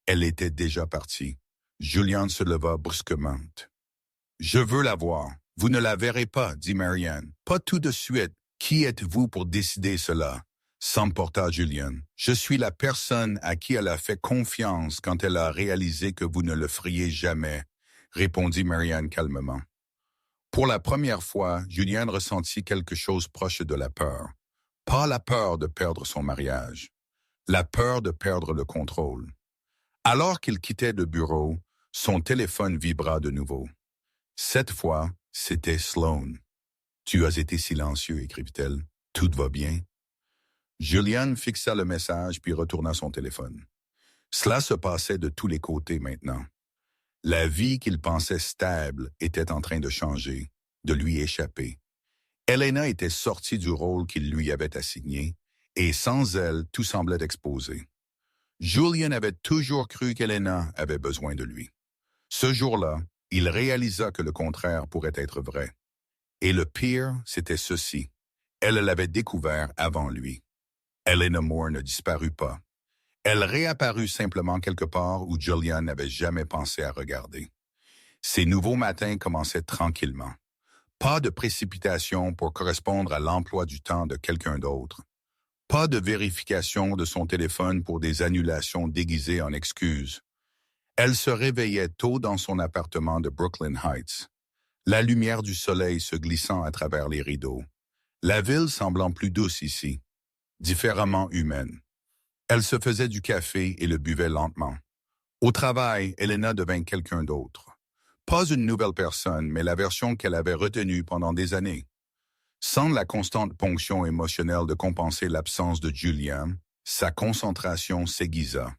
Elle était déjà partie. Julian se leva brusquement. « Je veux la voir. Vous ne la verrez pas, dit Marianne. Pas tout de suite. Qui êtes-vous pour décider cela? S'emporta Julian. Je suis la personne à qui elle a fait confiance quand elle a réalisé que vous ne le feriez jamais, répondit Marianne calmement. Pour la première fois, Julian ressentit quelque chose proche de la peur. Pas la peur de perdre son mariage. La peur de perdre le contrôle. Alors qu'il quittait le bureau, son téléphone vibra de nouveau. Cette fois, c'était Sloan. « Tu as été silencieux, écrivit-elle. Tout va bien? » Julian fixa le message puis retourna son téléphone. Cela se passait de tous les côtés maintenant. La vie qu'il pensait stable était en train de changer, de lui échapper. Elena était sortie du rôle qu'il lui avait assigné, et sans elle, tout semblait exposé. Julian avait toujours cru qu'Elena avait besoin de lui. Ce jour-là, il réalisa que le contraire pourrait être vrai. Et le pire, c'était ceci. Elle l'avait découvert avant lui. Elena Moore ne disparut pas. Elle réapparut simplement quelque part où Julian n'avait jamais pensé à regarder. Ces nouveaux matins commençaient tranquillement. Pas de précipitation pour correspondre à l'emploi du temps de quelqu'un d'autre. Pas de vérification de son téléphone pour des annulations déguisées en excuses. Elle se réveillait tôt dans son appartement de Brooklyn Heights. La lumière du soleil se glissant à travers les rideaux. La ville semblant plus douce ici, différemment humaine. Elle se faisait du café et le buvait lentement. Au travail, Elena devint quelqu'un d'autre. Pas une nouvelle personne, mais la version qu'elle avait retenue pendant des années. Sans la constante ponction émotionnelle de compenser l'absence de Julian, sa concentration s'aiguisa.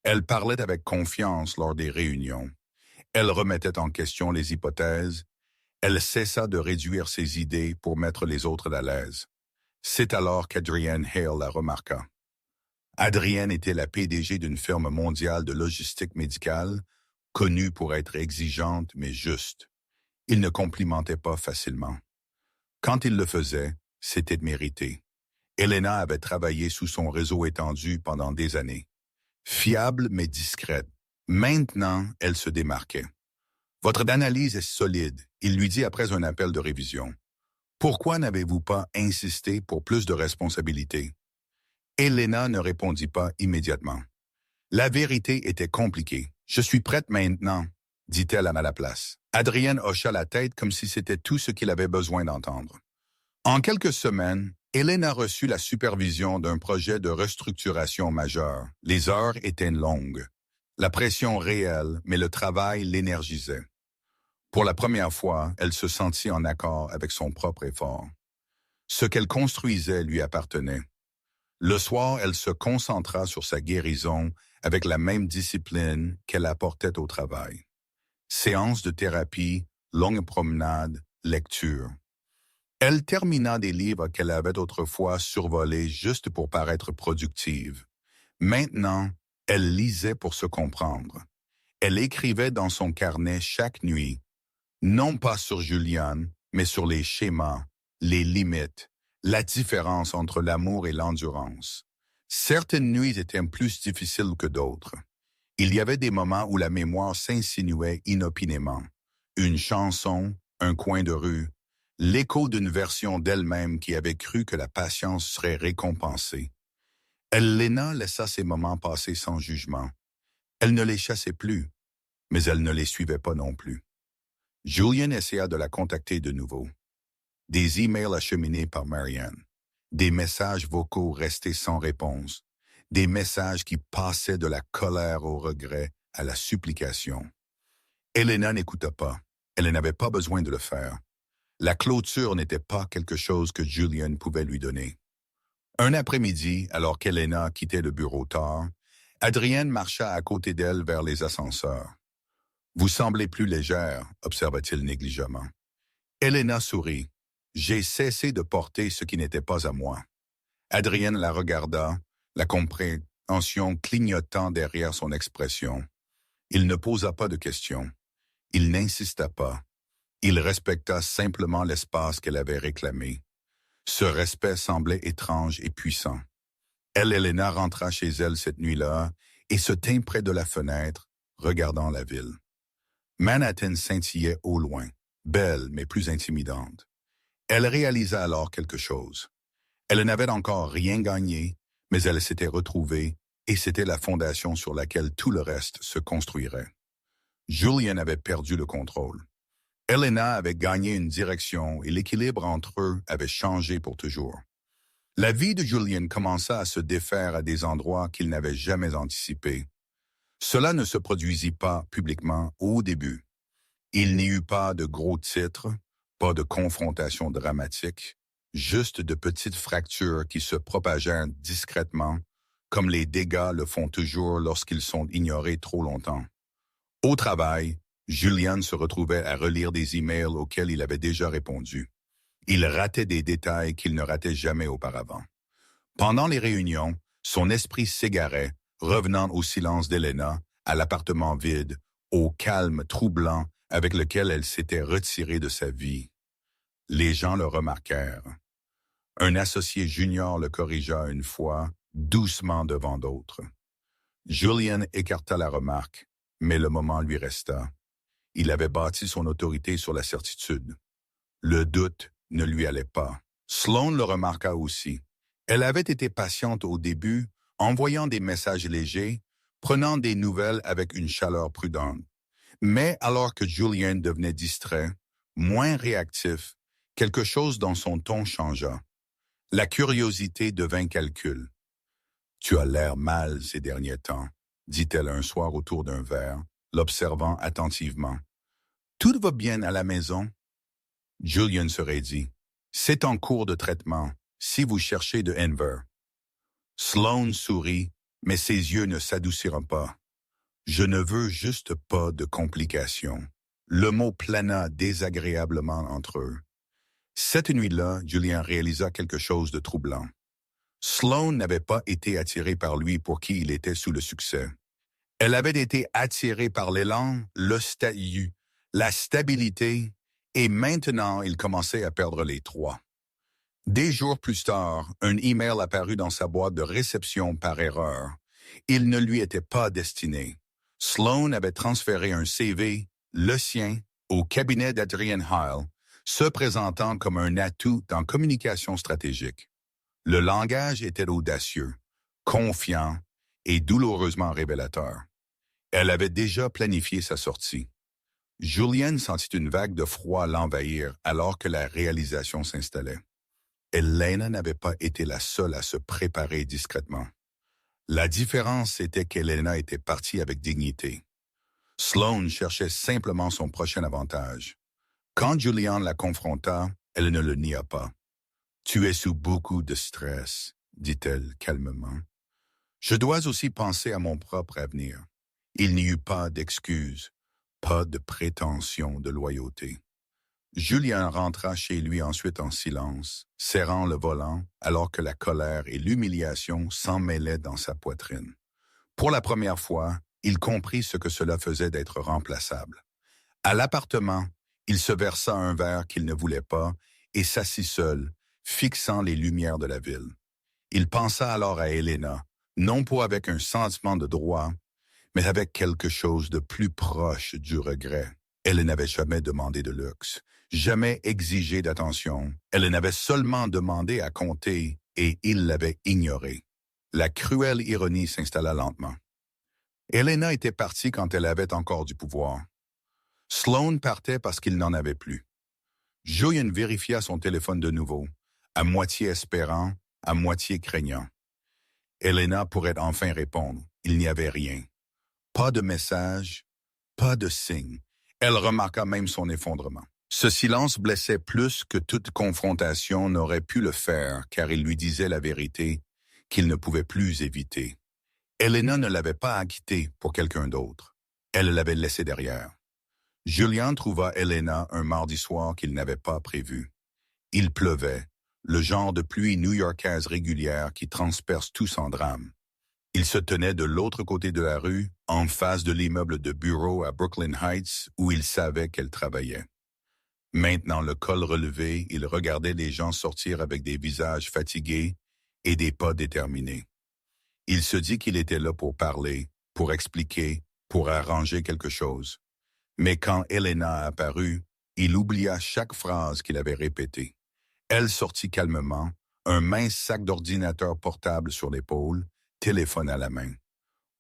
Elle parlait avec confiance lors des réunions. Elle remettait en question les hypothèses. Elle cessa de réduire ses idées pour mettre les autres à l'aise. C'est alors qu'Adrienne Hale la remarqua. Adrienne était la PDG d'une firme mondiale de logistique médicale, connue pour être exigeante mais juste. Il ne complimentait pas facilement. Quand il le faisait, c'était mérité. Elena avait travaillé sous son réseau étendu pendant des années. Fiable mais discrète. Maintenant, elle se démarquait. « Votre analyse est solide », il lui dit après un appel de révision. « Pourquoi n'avez-vous pas insisté pour plus de responsabilités ?» Elena ne répondit pas immédiatement. La vérité était compliquée. « Je suis prête maintenant », dit-elle à la place. Adrienne hocha la tête comme si c'était tout ce qu'il avait besoin d'entendre. En quelques semaines, Elena reçut la supervision d'un projet de restructuration majeur. Les heures étaient longues. La pression réelle, mais le travail l'énergisait. Pour la première fois, elle se sentit en accord avec son propre effort. Ce qu'elle construisait lui appartenait. Le soir, elle se concentra sur sa guérison avec la même discipline qu'elle apportait au travail. Séances de thérapie, longues promenades, lecture. Elle termina des livres qu'elle avait autrefois survolés juste pour paraître productive. Maintenant, elle lisait pour se comprendre. Elle écrivait dans son carnet chaque nuit, non pas sur Julian, mais sur les schémas, les limites, la différence entre l'amour et l'endurance. Certaines nuits étaient plus difficiles que d'autres. Il y avait des moments où la mémoire s'insinuait inopinément. Une chanson, un coin de rue, l'écho d'une version d'elle-même qui avait cru que la patience serait récompensée. Elena laissa ces moments passer sans jugement. Elle ne les chassait plus, mais elle ne les suivait pas non plus. Julian essaya de la contacter de nouveau. Des emails acheminés par Marianne, des messages vocaux restés sans réponse, des messages qui passaient de la colère au regret à la supplication. Elena n'écouta pas. Elle n'avait pas besoin de le faire. La clôture n'était pas quelque chose que Julian pouvait lui donner. Un après-midi, alors qu'Elena quittait le bureau tard, Adrienne marcha à côté d'elle vers les ascenseurs. « Vous semblez plus légère », observa-t-il négligemment. Elena sourit. « J'ai cessé de porter ce qui n'était pas à moi. » Adrienne la regarda, la compréhension clignotant derrière son expression. Il ne posa pas de questions. Il n'insista pas. Il respecta simplement l'espace qu'elle avait réclamé. Ce respect semblait étrange et puissant. Elena rentra chez elle cette nuit-là et se tint près de la fenêtre, regardant la ville. Manhattan scintillait au loin, belle mais plus intimidante. Elle réalisa alors quelque chose. Elle n'avait encore rien gagné, mais elle s'était retrouvée et c'était la fondation sur laquelle tout le reste se construirait. Julian avait perdu le contrôle. Elena avait gagné une direction et l'équilibre entre eux avait changé pour toujours. La vie de Julian commença à se défaire à des endroits qu'il n'avait jamais anticipés. Cela ne se produisit pas publiquement au début. Il n'y eut pas de gros titres, pas de confrontations dramatiques, juste de petites fractures qui se propagèrent discrètement, comme les dégâts le font toujours lorsqu'ils sont ignorés trop longtemps. Au travail, Julian se retrouvait à relire des emails auxquels il avait déjà répondu. Il ratait des détails qu'il ne ratait jamais auparavant. Pendant les réunions, son esprit s'égarait, revenant au silence d'Elena, à l'appartement vide, au calme troublant avec lequel elle s'était retirée de sa vie. Les gens le remarquèrent. Un associé junior le corrigea une fois, doucement devant d'autres. Julian écarta la remarque, mais le moment lui resta. Il avait bâti son autorité sur la certitude. Le doute ne lui allait pas. Sloan le remarqua aussi. Elle avait été patiente au début, envoyant des messages légers, prenant des nouvelles avec une chaleur prudente. Mais alors que Julian devenait distrait, moins réactif, quelque chose dans son ton changea. La curiosité devint calcul. « Tu as l'air mal ces derniers temps », dit-elle un soir autour d'un verre, l'observant attentivement. « Tout va bien à la maison ?» Julian se raidit. « C'est en cours de traitement, si vous cherchez de Enver. » Sloan sourit, mais ses yeux ne s'adoucirent pas. « Je ne veux juste pas de complications. » Le mot plana désagréablement entre eux. Cette nuit-là, Julian réalisa quelque chose de troublant. Sloan n'avait pas été attirée par lui pour qui il était sous le succès. Elle avait été attirée par l'élan, le statut, la stabilité, et maintenant il commençait à perdre les trois. Des jours plus tard, un email apparut dans sa boîte de réception par erreur. Il ne lui était pas destiné. Sloan avait transféré un CV, le sien, au cabinet d'Adrienne Hile, se présentant comme un atout en communication stratégique. Le langage était audacieux, confiant et douloureusement révélateur. Elle avait déjà planifié sa sortie. Julian sentit une vague de froid l'envahir alors que la réalisation s'installait. Elena n'avait pas été la seule à se préparer discrètement. La différence était qu'Elena était partie avec dignité. Sloan cherchait simplement son prochain avantage. Quand Julian la confronta, elle ne le nia pas. « Tu es sous beaucoup de stress », dit-elle calmement. « Je dois aussi penser à mon propre avenir. » Il n'y eut pas d'excuses, pas de prétention de loyauté. Julian rentra chez lui ensuite en silence, serrant le volant alors que la colère et l'humiliation s'en mêlaient dans sa poitrine. Pour la première fois, il comprit ce que cela faisait d'être remplaçable. À l'appartement, il se versa un verre qu'il ne voulait pas et s'assit seul, fixant les lumières de la ville. Il pensa alors à Elena, non pas avec un sentiment de droit, mais avec quelque chose de plus proche du regret. Elle n'avait jamais demandé de luxe, jamais exigé d'attention. Elle n'avait seulement demandé à compter et il l'avait ignoré. La cruelle ironie s'installa lentement. Elena était partie quand elle avait encore du pouvoir. Sloan partait parce qu'il n'en avait plus. Julian vérifia son téléphone de nouveau, à moitié espérant, à moitié craignant. Elena pourrait enfin répondre. Il n'y avait rien. Pas de message, pas de signe. Elle remarqua même son effondrement. Ce silence blessait plus que toute confrontation n'aurait pu le faire, car il lui disait la vérité qu'il ne pouvait plus éviter. Elena ne l'avait pas acquitté pour quelqu'un d'autre. Elle l'avait laissé derrière. Julian trouva Elena un mardi soir qu'il n'avait pas prévu. Il pleuvait, le genre de pluie new-yorkaise régulière qui transperce tout sans drame. Il se tenait de l'autre côté de la rue, en face de l'immeuble de bureau à Brooklyn Heights, où il savait qu'elle travaillait. Maintenant le col relevé, il regardait les gens sortir avec des visages fatigués et des pas déterminés. Il se dit qu'il était là pour parler, pour expliquer, pour arranger quelque chose. Mais quand Elena apparut, il oublia chaque phrase qu'il avait répétée. Elle sortit calmement, un mince sac d'ordinateur portable sur l'épaule, téléphone à la main.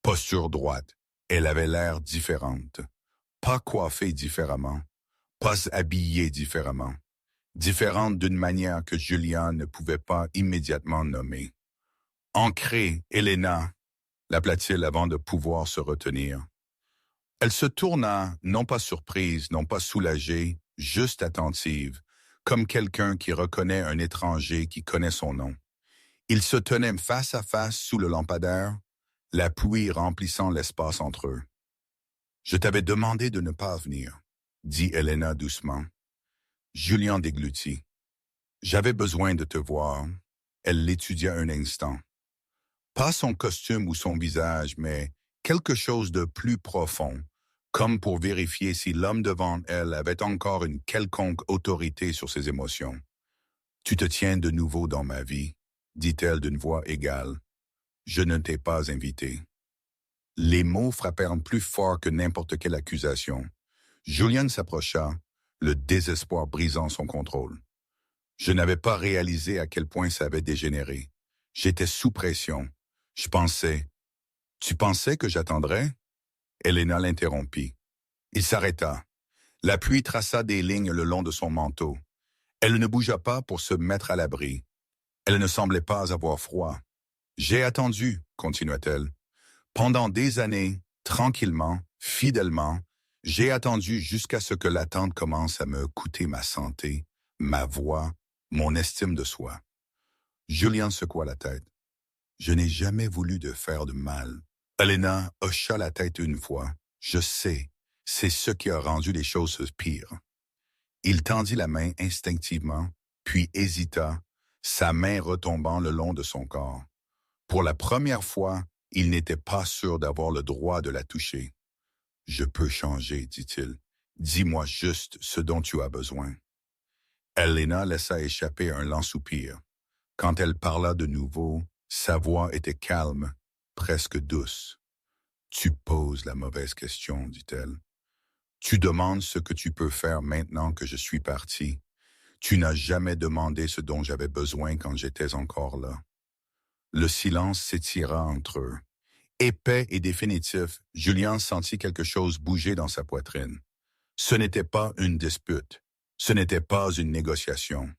Posture droite, elle avait l'air différente. Pas coiffée différemment, pas habillée différemment. Différente d'une manière que Julian ne pouvait pas immédiatement nommer. Ancrée, Elena, l'appela-t-il avant de pouvoir se retenir. Elle se tourna, non pas surprise, non pas soulagée, juste attentive, comme quelqu'un qui reconnaît un étranger qui connaît son nom. Ils se tenaient face à face sous le lampadaire, la pluie remplissant l'espace entre eux. « Je t'avais demandé de ne pas venir, » dit Elena doucement. Julian déglutit. « J'avais besoin de te voir. » Elle l'étudia un instant. Pas son costume ou son visage, mais quelque chose de plus profond, comme pour vérifier si l'homme devant elle avait encore une quelconque autorité sur ses émotions. « Tu te tiens de nouveau dans ma vie, » dit-elle d'une voix égale. « Je ne t'ai pas invité. » Les mots frappèrent plus fort que n'importe quelle accusation. Julian s'approcha, le désespoir brisant son contrôle. Je n'avais pas réalisé à quel point ça avait dégénéré. J'étais sous pression. Je pensais... « Tu pensais que j'attendrais ?» Elena l'interrompit. Il s'arrêta. La pluie traça des lignes le long de son manteau. Elle ne bougea pas pour se mettre à l'abri. Elle ne semblait pas avoir froid. « J'ai attendu, » continua-t-elle. « Pendant des années, tranquillement, fidèlement, j'ai attendu jusqu'à ce que l'attente commence à me coûter ma santé, ma voix, mon estime de soi. » Julian secoua la tête. « Je n'ai jamais voulu te faire de mal. » Elena hocha la tête une fois. « Je sais, c'est ce qui a rendu les choses pires. » Il tendit la main instinctivement, puis hésita, sa main retombant le long de son corps. Pour la première fois, il n'était pas sûr d'avoir le droit de la toucher. « Je peux changer, dit-il. Dis-moi juste ce dont tu as besoin. » Elena laissa échapper un lent soupir. Quand elle parla de nouveau, sa voix était calme, presque douce. « Tu poses la mauvaise question, dit-elle. Tu demandes ce que tu peux faire maintenant que je suis parti. Tu n'as jamais demandé ce dont j'avais besoin quand j'étais encore là. » Le silence s'étira entre eux. Épais et définitif, Julian sentit quelque chose bouger dans sa poitrine. Ce n'était pas une dispute. Ce n'était pas une négociation.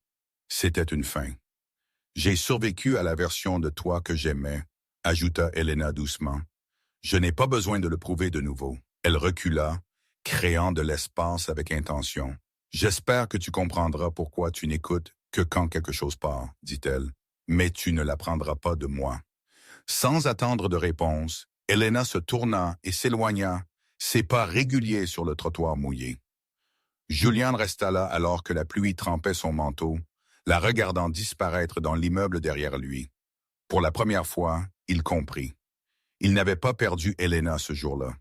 C'était une fin. « J'ai survécu à la version de toi que j'aimais, » ajouta Elena doucement. « Je n'ai pas besoin de le prouver de nouveau. » Elle recula, créant de l'espace avec intention. « J'espère que tu comprendras pourquoi tu n'écoutes que quand quelque chose part, » dit-elle. « Mais tu ne l'apprendras pas de moi. » Sans attendre de réponse, Elena se tourna et s'éloigna, ses pas réguliers sur le trottoir mouillé. Julian resta là alors que la pluie trempait son manteau, la regardant disparaître dans l'immeuble derrière lui. Pour la première fois, il comprit. Il n'avait pas perdu Elena ce jour-là.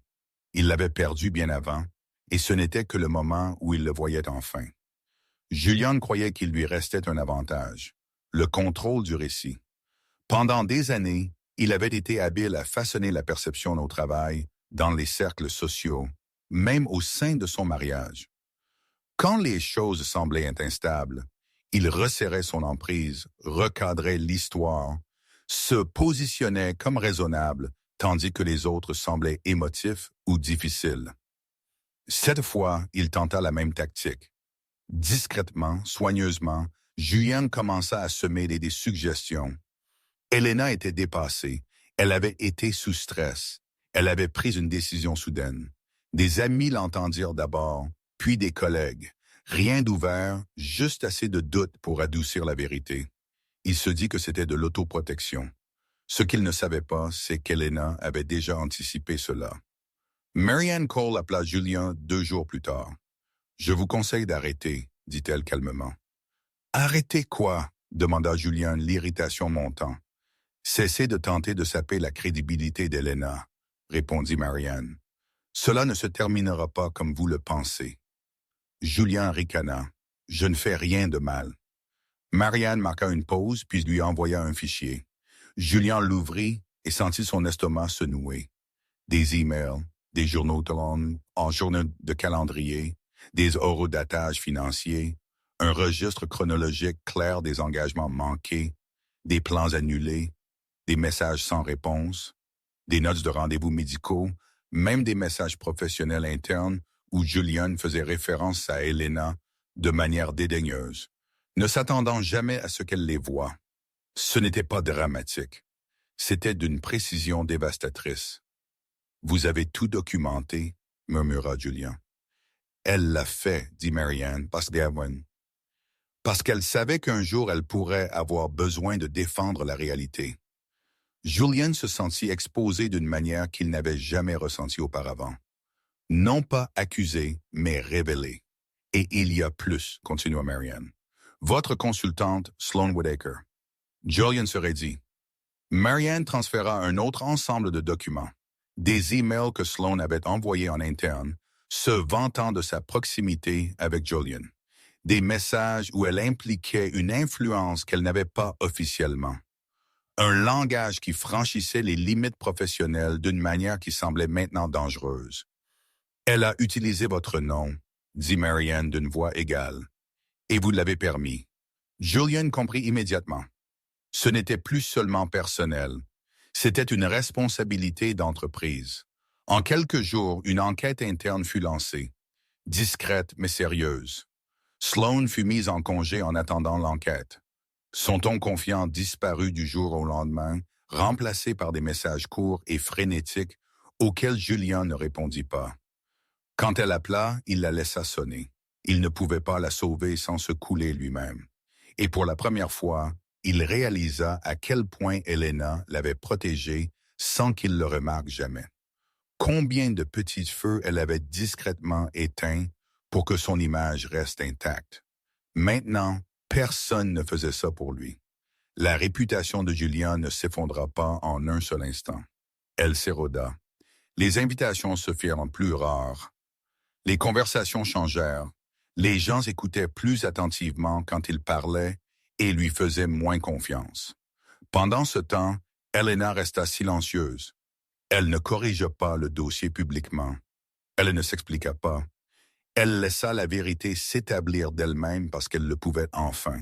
Il l'avait perdue bien avant, et ce n'était que le moment où il le voyait enfin. Julian croyait qu'il lui restait un avantage, le contrôle du récit. Pendant des années, il avait été habile à façonner la perception au travail, dans les cercles sociaux, même au sein de son mariage. Quand les choses semblaient instables, il resserrait son emprise, recadrait l'histoire, se positionnait comme raisonnable, tandis que les autres semblaient émotifs ou difficiles. Cette fois, il tenta la même tactique. Discrètement, soigneusement, Julien commença à semer des suggestions. Elena était dépassée. Elle avait été sous stress. Elle avait pris une décision soudaine. Des amis l'entendirent d'abord, puis des collègues. Rien d'ouvert, juste assez de doute pour adoucir la vérité. Il se dit que c'était de l'autoprotection. Ce qu'il ne savait pas, c'est qu'Elena avait déjà anticipé cela. Marianne Cole appela Julien 2 jours plus tard. « Je vous conseille d'arrêter, » dit-elle calmement. « Arrêter quoi ?» demanda Julien, l'irritation montant. « Cessez de tenter de saper la crédibilité d'Elena, » répondit Marianne. « Cela ne se terminera pas comme vous le pensez. » Julien ricana. « Je ne fais rien de mal. » Marianne marqua une pause puis lui envoya un fichier. Julien l'ouvrit et sentit son estomac se nouer. Des emails, des journaux en journaux de calendrier, des horodatages financiers, un registre chronologique clair des engagements manqués, des plans annulés, des messages sans réponse, des notes de rendez-vous médicaux, même des messages professionnels internes où Julien faisait référence à Elena de manière dédaigneuse, ne s'attendant jamais à ce qu'elle les voie. Ce n'était pas dramatique. C'était d'une précision dévastatrice. « Vous avez tout documenté, » murmura Julien. « Elle l'a fait, » dit Marianne, parce qu'elle savait qu'un jour elle pourrait avoir besoin de défendre la réalité. Julien se sentit exposé d'une manière qu'il n'avait jamais ressentie auparavant. Non pas accusé, mais révélé. Et il y a plus, continua Marianne. Votre consultante, Sloane Whitaker. Julien se raidit. Marianne transféra un autre ensemble de documents, des emails que Sloane avait envoyés en interne, se vantant de sa proximité avec Julien, des messages où elle impliquait une influence qu'elle n'avait pas officiellement, un langage qui franchissait les limites professionnelles d'une manière qui semblait maintenant dangereuse. « Elle a utilisé votre nom, » dit Marianne d'une voix égale, « et vous l'avez permis. » Julien comprit immédiatement. Ce n'était plus seulement personnel, c'était une responsabilité d'entreprise. En quelques jours, une enquête interne fut lancée, discrète mais sérieuse. Sloane fut mise en congé en attendant l'enquête. Son ton confiant disparut du jour au lendemain, remplacé par des messages courts et frénétiques auxquels Julien ne répondit pas. Quand elle appela, il la laissa sonner. Il ne pouvait pas la sauver sans se couler lui-même. Et pour la première fois, il réalisa à quel point Elena l'avait protégé sans qu'il le remarque jamais. Combien de petits feux elle avait discrètement éteints pour que son image reste intacte. Maintenant, personne ne faisait ça pour lui. La réputation de Julien ne s'effondra pas en un seul instant. Elle s'éroda. Les invitations se firent plus rares. Les conversations changèrent. Les gens écoutaient plus attentivement quand il parlait et lui faisaient moins confiance. Pendant ce temps, Elena resta silencieuse. Elle ne corrigea pas le dossier publiquement. Elle ne s'expliqua pas. Elle laissa la vérité s'établir d'elle-même parce qu'elle le pouvait enfin.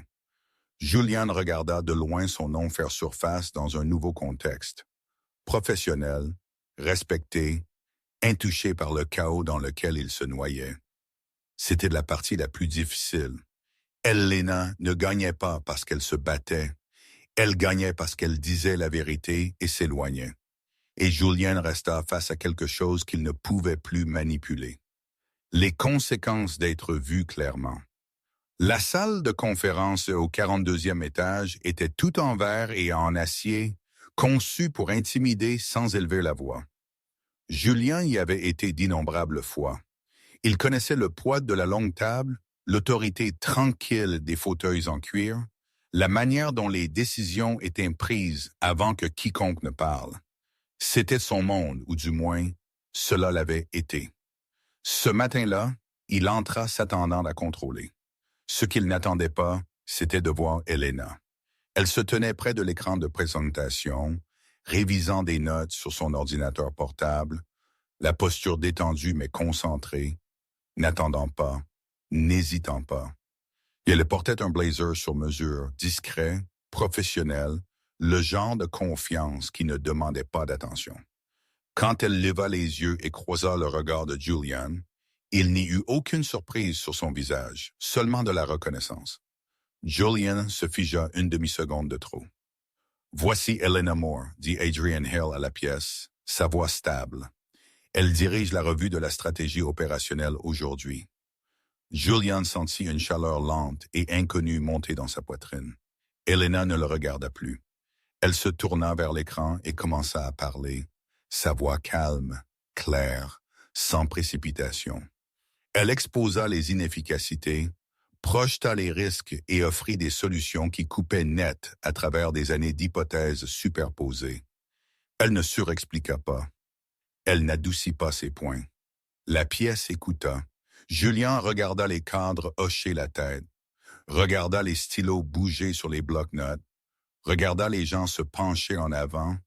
Julien regarda de loin son nom faire surface dans un nouveau contexte. Professionnel, respecté, intouché par le chaos dans lequel il se noyait. C'était la partie la plus difficile. Elena ne gagnait pas parce qu'elle se battait. Elle gagnait parce qu'elle disait la vérité et s'éloignait. Et Julien resta face à quelque chose qu'il ne pouvait plus manipuler. Les conséquences d'être vu clairement. La salle de conférence au 42e étage était tout en verre et en acier, conçue pour intimider sans élever la voix. Julien y avait été d'innombrables fois. Il connaissait le poids de la longue table, l'autorité tranquille des fauteuils en cuir, la manière dont les décisions étaient prises avant que quiconque ne parle. C'était son monde, ou du moins, cela l'avait été. Ce matin-là, il entra s'attendant à contrôler. Ce qu'il n'attendait pas, c'était de voir Elena. Elle se tenait près de l'écran de présentation, révisant des notes sur son ordinateur portable, la posture détendue mais concentrée, n'attendant pas, n'hésitant pas. Elle portait un blazer sur mesure, discret, professionnel, le genre de confiance qui ne demandait pas d'attention. Quand elle leva les yeux et croisa le regard de Julian, il n'y eut aucune surprise sur son visage, seulement de la reconnaissance. Julian se figea une demi-seconde de trop. « Voici Elena Moore », dit Adrian Hill à la pièce, sa voix stable. Elle dirige la revue de la stratégie opérationnelle aujourd'hui. Julian sentit une chaleur lente et inconnue monter dans sa poitrine. Elena ne le regarda plus. Elle se tourna vers l'écran et commença à parler, sa voix calme, claire, sans précipitation. Elle exposa les inefficacités, projeta les risques et offrit des solutions qui coupaient net à travers des années d'hypothèses superposées. Elle ne surexpliqua pas. Elle n'adoucit pas ses points. La pièce écouta. Julian regarda les cadres hocher la tête, regarda les stylos bouger sur les blocs-notes, regarda les gens se pencher en avant,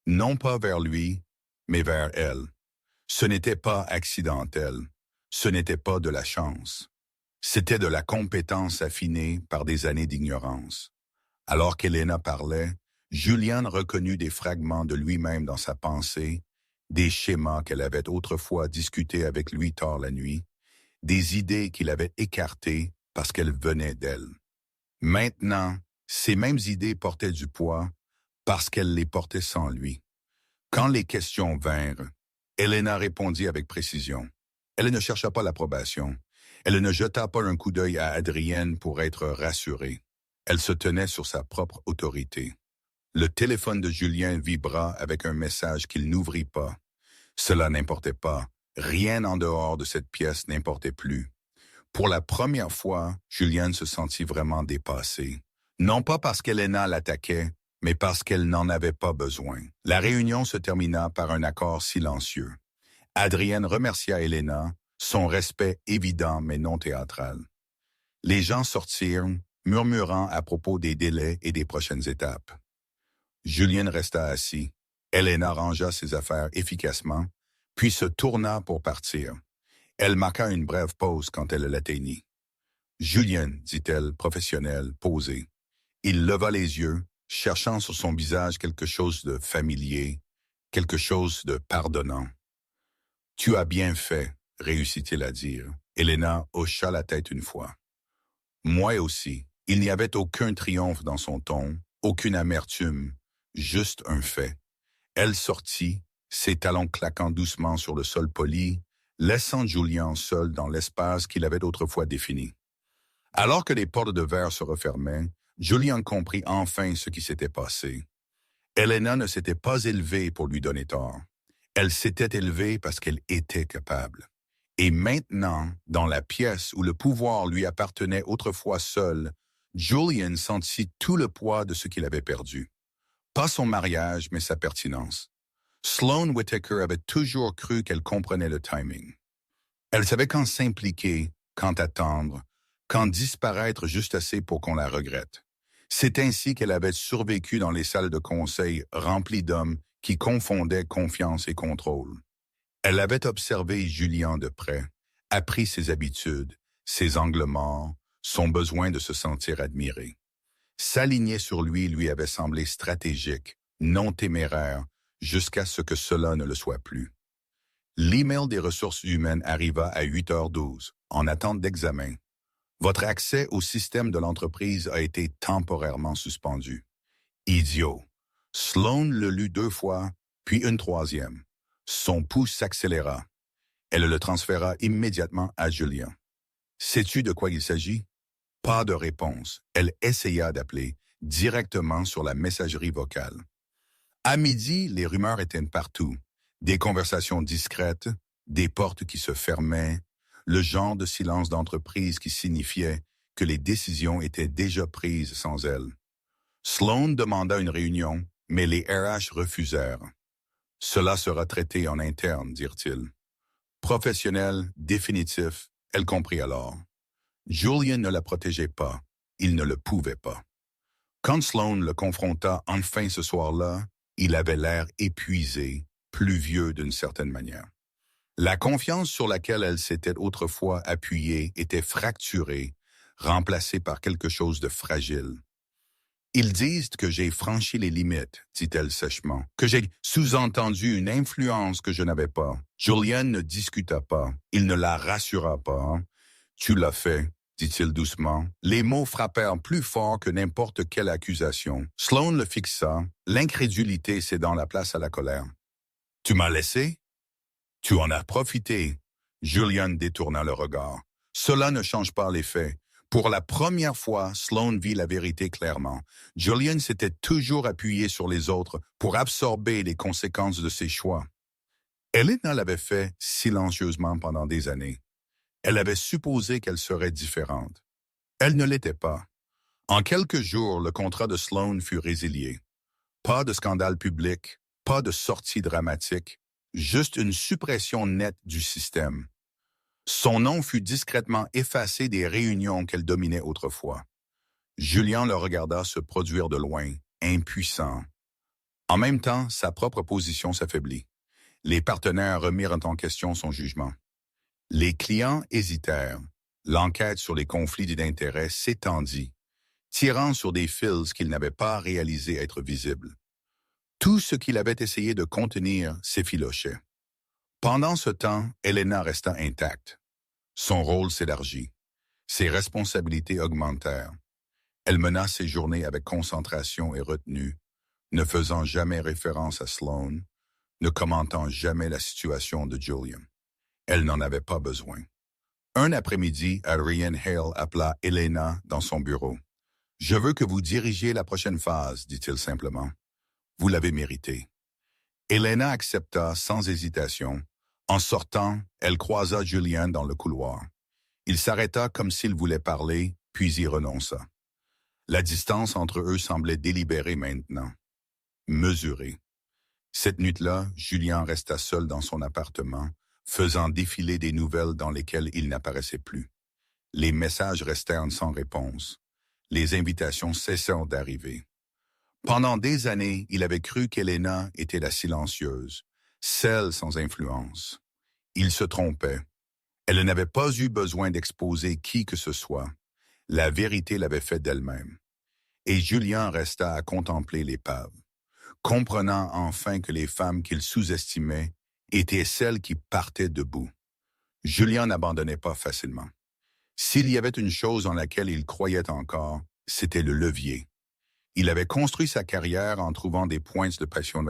non pas vers lui, mais vers elle. Ce n'était pas accidentel, ce n'était pas de la chance. C'était de la compétence affinée par des années d'ignorance. Alors qu'Elena parlait, Julian reconnut des fragments de lui-même dans sa pensée, des schémas qu'elle avait autrefois discutés avec lui tard la nuit, des idées qu'il avait écartées parce qu'elles venaient d'elle. Maintenant, ces mêmes idées portaient du poids parce qu'elle les portait sans lui. Quand les questions vinrent, Elena répondit avec précision. Elle ne chercha pas l'approbation. Elle ne jeta pas un coup d'œil à Adrienne pour être rassurée. Elle se tenait sur sa propre autorité. Le téléphone de Julien vibra avec un message qu'il n'ouvrit pas. Cela n'importait pas. Rien en dehors de cette pièce n'importait plus. Pour la première fois, Julien se sentit vraiment dépassé. Non pas parce qu'Elena l'attaquait, mais parce qu'elle n'en avait pas besoin. La réunion se termina par un accord silencieux. Adrienne remercia Elena, son respect évident mais non théâtral. Les gens sortirent, murmurant à propos des délais et des prochaines étapes. Julien resta assis. Elena rangea ses affaires efficacement, puis se tourna pour partir. Elle marqua une brève pause quand elle l'atteignit. « Julien, dit-elle, professionnelle, posée. » Il leva les yeux, cherchant sur son visage quelque chose de familier, quelque chose de pardonnant. « Tu as bien fait, » réussit-il à dire. Elena hocha la tête une fois. « Moi aussi. » Il n'y avait aucun triomphe dans son ton, aucune amertume, juste un fait. Elle sortit, ses talons claquant doucement sur le sol poli, laissant Julien seul dans l'espace qu'il avait autrefois défini. Alors que les portes de verre se refermaient, Julien comprit enfin ce qui s'était passé. Elena ne s'était pas élevée pour lui donner tort. Elle s'était élevée parce qu'elle était capable. Et maintenant, dans la pièce où le pouvoir lui appartenait autrefois seul, Julien sentit tout le poids de ce qu'il avait perdu. Pas son mariage, mais sa pertinence. Sloane Whittaker avait toujours cru qu'elle comprenait le timing. Elle savait quand s'impliquer, quand attendre, quand disparaître juste assez pour qu'on la regrette. C'est ainsi qu'elle avait survécu dans les salles de conseil remplies d'hommes qui confondaient confiance et contrôle. Elle avait observé Julien de près, appris ses habitudes, ses angles morts, son besoin de se sentir admiré. S'aligner sur lui avait semblé stratégique, non téméraire, jusqu'à ce que cela ne le soit plus. L'email des ressources humaines arriva à 8h12, en attente d'examen. Votre accès au système de l'entreprise a été temporairement suspendu. Idiot. Sloane le lut 2 fois, puis une 3e. Son pouce s'accéléra. Elle le transféra immédiatement à Julien. Sais-tu de quoi il s'agit? Pas de réponse. Elle essaya d'appeler directement sur la messagerie vocale. À midi, les rumeurs étaient partout. Des conversations discrètes, des portes qui se fermaient, le genre de silence d'entreprise qui signifiait que les décisions étaient déjà prises sans elle. Sloane demanda une réunion, mais les RH refusèrent. Cela sera traité en interne, dirent-ils. Professionnel, définitif, elle comprit alors. Julien ne la protégeait pas, il ne le pouvait pas. Quand Sloane le confronta enfin ce soir-là, il avait l'air épuisé, pluvieux d'une certaine manière. La confiance sur laquelle elle s'était autrefois appuyée était fracturée, remplacée par quelque chose de fragile. Ils disent que j'ai franchi les limites, dit-elle sèchement, que j'ai sous-entendu une influence que je n'avais pas. Julian ne discuta pas. Il ne la rassura pas. Tu l'as fait, dit-il doucement. Les mots frappèrent plus fort que n'importe quelle accusation. Sloan le fixa, l'incrédulité cédant la place à la colère. Tu m'as laissé? Tu en as profité. Julian détourna le regard. Cela ne change pas les faits. Pour la première fois, Sloan vit la vérité clairement. Julian s'était toujours appuyé sur les autres pour absorber les conséquences de ses choix. Elena l'avait fait silencieusement pendant des années. Elle avait supposé qu'elle serait différente. Elle ne l'était pas. En quelques jours, le contrat de Sloan fut résilié. Pas de scandale public, pas de sortie dramatique, juste une suppression nette du système. Son nom fut discrètement effacé des réunions qu'elle dominait autrefois. Julian le regarda se produire de loin, impuissant. En même temps, sa propre position s'affaiblit. Les partenaires remirent en question son jugement. Les clients hésitèrent. L'enquête sur les conflits d'intérêts s'étendit, tirant sur des fils qu'il n'avait pas réalisé être visibles. Tout ce qu'il avait essayé de contenir s'effilochait. Pendant ce temps, Elena resta intacte. Son rôle s'élargit. Ses responsabilités augmentèrent. Elle mena ses journées avec concentration et retenue, ne faisant jamais référence à Sloan, ne commentant jamais la situation de Julian. Elle n'en avait pas besoin. Un après-midi, Adrian Hale appela Elena dans son bureau. « Je veux que vous dirigiez la prochaine phase, dit-il simplement. Vous l'avez mérité. » Elena accepta sans hésitation. En sortant, elle croisa Julian dans le couloir. Il s'arrêta comme s'il voulait parler, puis y renonça. La distance entre eux semblait délibérée maintenant, mesurée. Cette nuit-là, Julian resta seul dans son appartement, faisant défiler des nouvelles dans lesquelles il n'apparaissait plus. Les messages restèrent sans réponse. Les invitations cessèrent d'arriver. Pendant des années, il avait cru qu'Elena était la silencieuse, celle sans influence. Il se trompait. Elle n'avait pas eu besoin d'exposer qui que ce soit. La vérité l'avait fait d'elle-même. Et Julian resta à contempler l'épave, comprenant enfin que les femmes qu'il sous-estimait étaient celles qui partaient debout. Julian n'abandonnait pas facilement. S'il y avait une chose en laquelle il croyait encore, c'était le levier. Il avait construit sa carrière en trouvant des points de passion,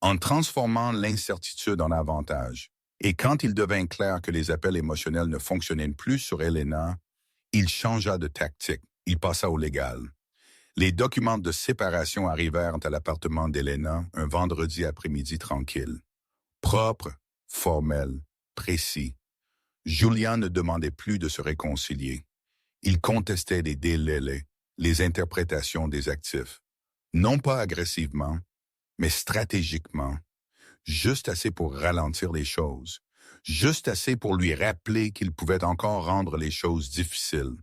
en transformant l'incertitude en avantage. Et quand il devint clair que les appels émotionnels ne fonctionnaient plus sur Elena, il changea de tactique. Il passa au légal. Les documents de séparation arrivèrent à l'appartement d'Elena un vendredi après-midi tranquille. Propre, formel, précis. Julian ne demandait plus de se réconcilier. Il contestait les délais, les interprétations des actifs. Non pas agressivement, mais stratégiquement. Juste assez pour ralentir les choses. Juste assez pour lui rappeler qu'il pouvait encore rendre les choses difficiles.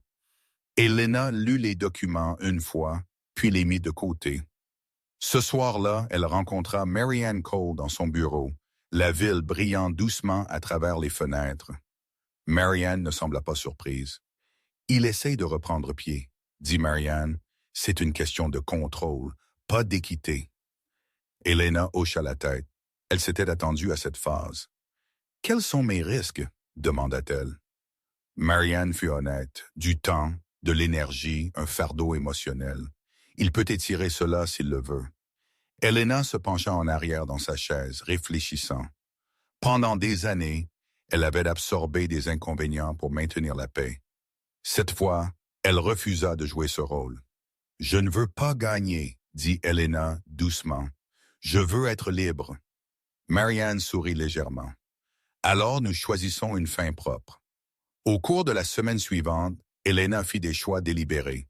Elena lut les documents une fois, puis les mit de côté. Ce soir-là, elle rencontra Marianne Cole dans son bureau, la ville brillant doucement à travers les fenêtres. Marianne ne sembla pas surprise. « Il essaye de reprendre pied, » dit Marianne. « C'est une question de contrôle, pas d'équité. » Elena hocha la tête. Elle s'était attendue à cette phase. « Quels sont mes risques? » demanda-t-elle. Marianne fut honnête. Du temps, de l'énergie, un fardeau émotionnel. Il peut étirer cela s'il le veut. Elena se pencha en arrière dans sa chaise, réfléchissant. Pendant des années, elle avait absorbé des inconvénients pour maintenir la paix. Cette fois, elle refusa de jouer ce rôle. « Je ne veux pas gagner, » dit Elena doucement. « Je veux être libre. » Marianne sourit légèrement. « Alors nous choisissons une fin propre. » Au cours de la semaine suivante, Elena fit des choix délibérés.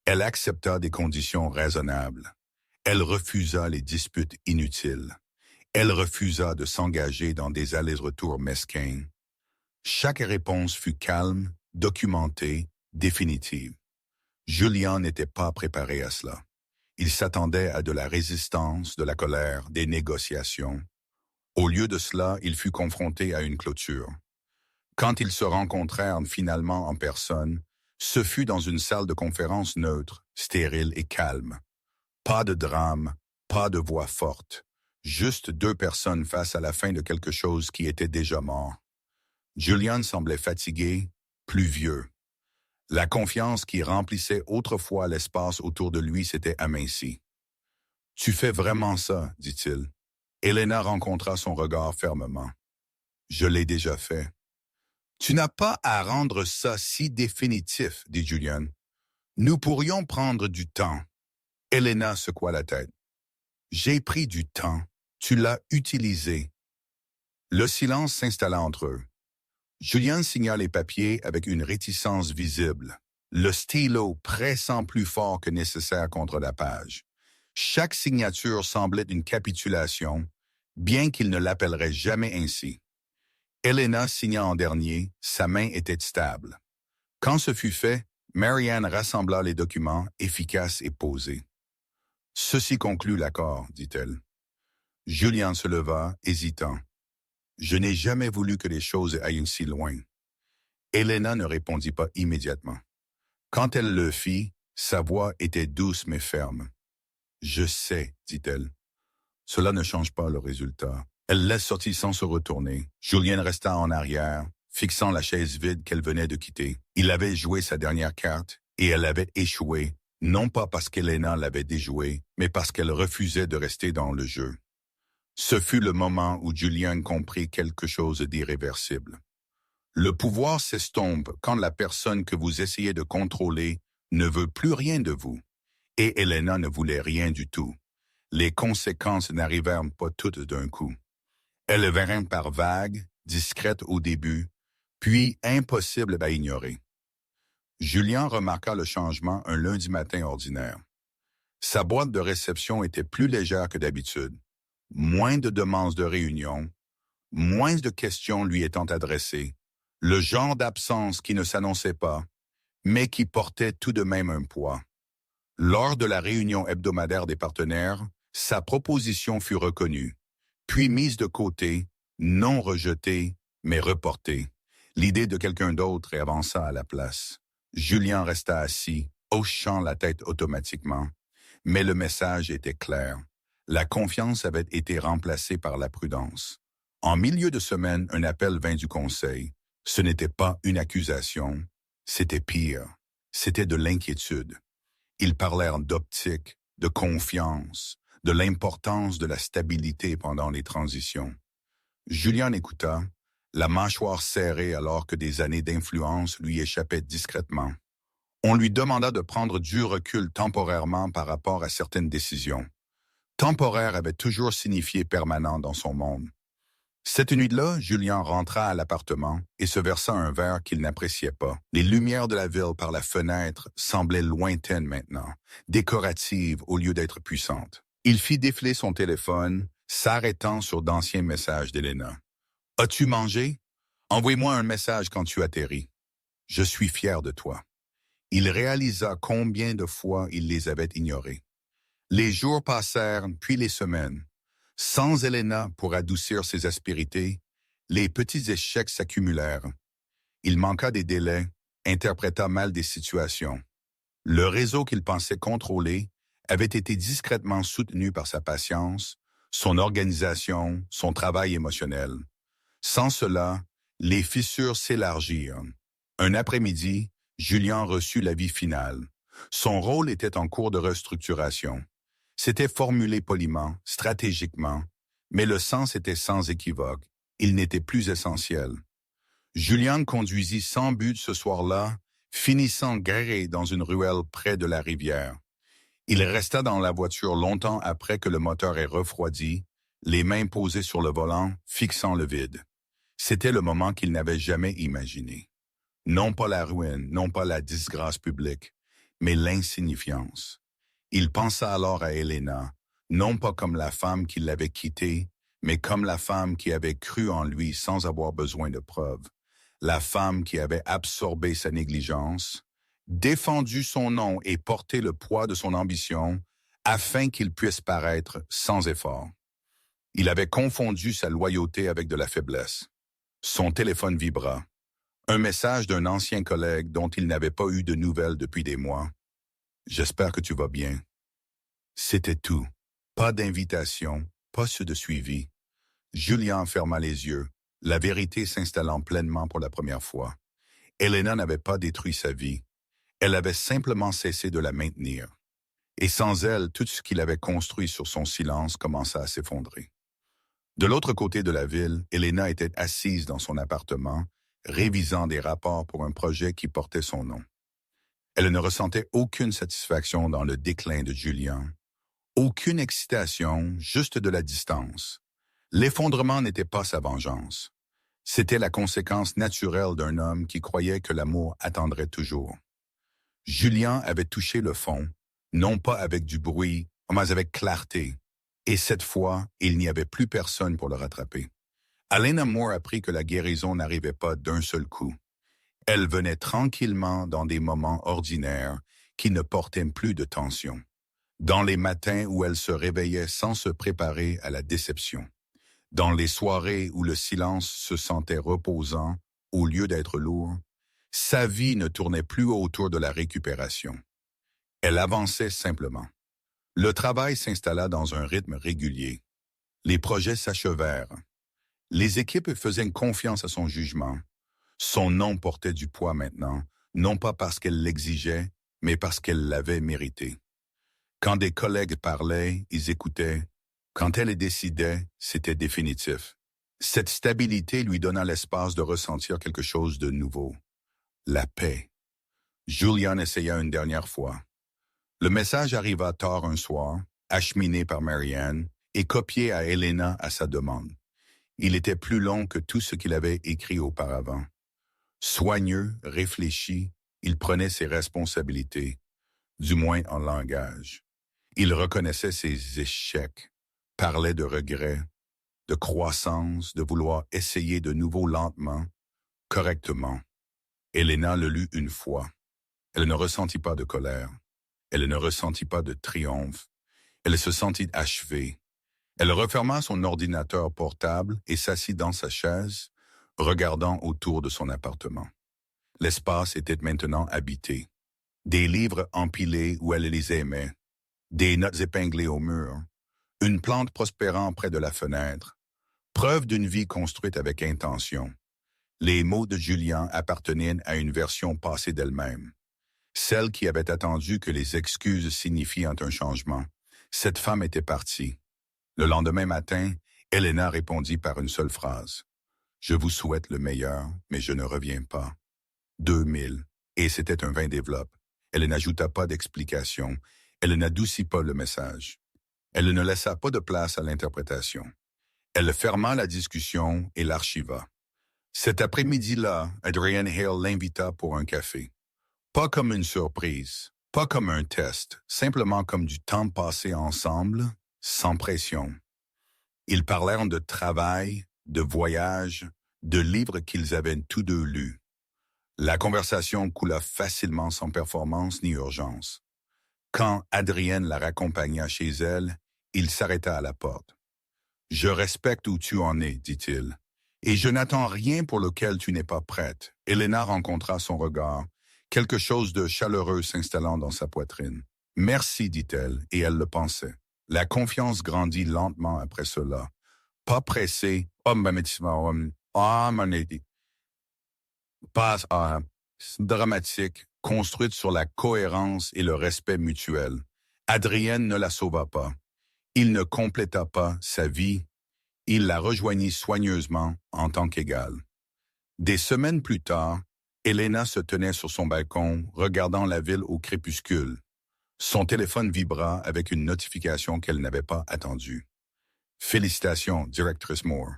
Elle accepta des conditions raisonnables. Elle refusa les disputes inutiles. Elle refusa de s'engager dans des allers-retours mesquins. Chaque réponse fut calme, documentée, définitive. Julian n'était pas préparé à cela. Il s'attendait à de la résistance, de la colère, des négociations. Au lieu de cela, il fut confronté à une clôture. Quand ils se rencontrèrent finalement en personne, ce fut dans une salle de conférence neutre, stérile et calme. Pas de drame, pas de voix forte. Juste deux personnes face à la fin de quelque chose qui était déjà mort. Julian semblait fatigué, plus vieux. La confiance qui remplissait autrefois l'espace autour de lui s'était amincie. « Tu fais vraiment ça, dit-il. » Elena rencontra son regard fermement. « Je l'ai déjà fait. »« Tu n'as pas à rendre ça si définitif, dit Julian. Nous pourrions prendre du temps. » Elena secoua la tête. « J'ai pris du temps. Tu l'as utilisé. » Le silence s'installa entre eux. Julian signa les papiers avec une réticence visible, le stylo pressant plus fort que nécessaire contre la page. Chaque signature semblait une capitulation, bien qu'il ne l'appellerait jamais ainsi. Elena signa en dernier, sa main était stable. Quand ce fut fait, Marianne rassembla les documents, efficaces et posés. « Ceci conclut l'accord, dit-elle. » Julian se leva, hésitant. « Je n'ai jamais voulu que les choses aillent si loin. » Elena ne répondit pas immédiatement. Quand elle le fit, sa voix était douce mais ferme. « Je sais, dit-elle. Cela ne change pas le résultat. » Elle laisse sortir sans se retourner. Julian resta en arrière, fixant la chaise vide qu'elle venait de quitter. Il avait joué sa dernière carte et elle avait échoué, non pas parce qu'Elena l'avait déjoué, mais parce qu'elle refusait de rester dans le jeu. Ce fut le moment où Julian comprit quelque chose d'irréversible. Le pouvoir s'estompe quand la personne que vous essayez de contrôler ne veut plus rien de vous. Et Elena ne voulait rien du tout. Les conséquences n'arrivèrent pas toutes d'un coup. Elles vinrent par vagues, discrètes au début, puis impossibles à ignorer. Julian remarqua le changement un lundi matin ordinaire. Sa boîte de réception était plus légère que d'habitude. Moins de demandes de réunion, moins de questions lui étant adressées, le genre d'absence qui ne s'annonçait pas, mais qui portait tout de même un poids. Lors de la réunion hebdomadaire des partenaires, sa proposition fut reconnue, puis mise de côté, non rejetée, mais reportée. L'idée de quelqu'un d'autre avança à la place. Julian resta assis, hochant la tête automatiquement, mais le message était clair. La confiance avait été remplacée par la prudence. En milieu de semaine, un appel vint du conseil. Ce n'était pas une accusation, c'était pire. C'était de l'inquiétude. Ils parlèrent d'optique, de confiance, de l'importance de la stabilité pendant les transitions. Julian écouta, la mâchoire serrée alors que des années d'influence lui échappaient discrètement. On lui demanda de prendre du recul temporairement par rapport à certaines décisions. Temporaire avait toujours signifié permanent dans son monde. Cette nuit-là, Julian rentra à l'appartement et se versa un verre qu'il n'appréciait pas. Les lumières de la ville par la fenêtre semblaient lointaines maintenant, décoratives au lieu d'être puissantes. Il fit défiler son téléphone, s'arrêtant sur d'anciens messages d'Elena. « As-tu mangé? Envoie-moi un message quand tu atterris. Je suis fier de toi. » Il réalisa combien de fois il les avait ignorés. Les jours passèrent, puis les semaines. Sans Elena pour adoucir ses aspérités, les petits échecs s'accumulèrent. Il manqua des délais, interpréta mal des situations. Le réseau qu'il pensait contrôler avait été discrètement soutenu par sa patience, son organisation, son travail émotionnel. Sans cela, les fissures s'élargirent. Un après-midi, Julian reçut l'avis final. Son rôle était en cours de restructuration. C'était formulé poliment, stratégiquement, mais le sens était sans équivoque. Il n'était plus essentiel. Julian conduisit sans but ce soir-là, finissant garé dans une ruelle près de la rivière. Il resta dans la voiture longtemps après que le moteur ait refroidi, les mains posées sur le volant, fixant le vide. C'était le moment qu'il n'avait jamais imaginé. Non pas la ruine, non pas la disgrâce publique, mais l'insignifiance. Il pensa alors à Elena, non pas comme la femme qui l'avait quitté, mais comme la femme qui avait cru en lui sans avoir besoin de preuves. La femme qui avait absorbé sa négligence, défendu son nom et porté le poids de son ambition afin qu'il puisse paraître sans effort. Il avait confondu sa loyauté avec de la faiblesse. Son téléphone vibra. Un message d'un ancien collègue dont il n'avait pas eu de nouvelles depuis des mois. « J'espère que tu vas bien. » C'était tout. Pas d'invitation, pas de suivi. Julien ferma les yeux, la vérité s'installant pleinement pour la première fois. Elena n'avait pas détruit sa vie. Elle avait simplement cessé de la maintenir. Et sans elle, tout ce qu'il avait construit sur son silence commença à s'effondrer. De l'autre côté de la ville, Elena était assise dans son appartement, révisant des rapports pour un projet qui portait son nom. Elle ne ressentait aucune satisfaction dans le déclin de Julien, aucune excitation, juste de la distance. L'effondrement n'était pas sa vengeance. C'était la conséquence naturelle d'un homme qui croyait que l'amour attendrait toujours. Julien avait touché le fond, non pas avec du bruit, mais avec clarté. Et cette fois, il n'y avait plus personne pour le rattraper. Elena Moore apprit que la guérison n'arrivait pas d'un seul coup. Elle venait tranquillement dans des moments ordinaires qui ne portaient plus de tension. Dans les matins où elle se réveillait sans se préparer à la déception. Dans les soirées où le silence se sentait reposant au lieu d'être lourd. Sa vie ne tournait plus autour de la récupération. Elle avançait simplement. Le travail s'installa dans un rythme régulier. Les projets s'achevèrent. Les équipes faisaient confiance à son jugement. Son nom portait du poids maintenant, non pas parce qu'elle l'exigeait, mais parce qu'elle l'avait mérité. Quand des collègues parlaient, ils écoutaient. Quand elle décidait, c'était définitif. Cette stabilité lui donna l'espace de ressentir quelque chose de nouveau. La paix. Julian essaya une dernière fois. Le message arriva tard un soir, acheminé par Marianne et copié à Elena à sa demande. Il était plus long que tout ce qu'il avait écrit auparavant. Soigneux, réfléchi, il prenait ses responsabilités, du moins en langage. Il reconnaissait ses échecs, parlait de regrets, de croissance, de vouloir essayer de nouveau lentement, correctement. Elena le lut une fois. Elle ne ressentit pas de colère. Elle ne ressentit pas de triomphe. Elle se sentit achevée. Elle referma son ordinateur portable et s'assit dans sa chaise, regardant autour de son appartement. L'espace était maintenant habité. Des livres empilés où elle les aimait, des notes épinglées au mur, une plante prospérant près de la fenêtre, preuve d'une vie construite avec intention. Les mots de Julien appartenaient à une version passée d'elle-même. Celle qui avait attendu que les excuses signifient un changement. Cette femme était partie. Le lendemain matin, Elena répondit par une seule phrase. « Je vous souhaite le meilleur, mais je ne reviens pas. » 2000. Et c'était un vin développe. Elle n'ajouta pas d'explication. Elle n'adoucit pas le message. Elle ne laissa pas de place à l'interprétation. Elle ferma la discussion et l'archiva. Cet après-midi-là, Adrienne Hale l'invita pour un café. Pas comme une surprise, pas comme un test, simplement comme du temps passé ensemble, sans pression. Ils parlèrent de travail, de voyage, de livres qu'ils avaient tous deux lus. La conversation coula facilement sans performance ni urgence. Quand Adrienne la raccompagna chez elle, il s'arrêta à la porte. « Je respecte où tu en es, dit-il, et je n'attends rien pour lequel tu n'es pas prête. » Elena rencontra son regard, quelque chose de chaleureux s'installant dans sa poitrine. « Merci, dit-elle, et elle le pensait. La confiance grandit lentement après cela. Pas pressée, pas dramatique, construite sur la cohérence et le respect mutuel. Adrienne ne la sauva pas. Il ne compléta pas sa vie. Il la rejoignit soigneusement en tant qu'égale. Des semaines plus tard, Elena se tenait sur son balcon, regardant la ville au crépuscule. Son téléphone vibra avec une notification qu'elle n'avait pas attendue. « Félicitations, directrice Moore. »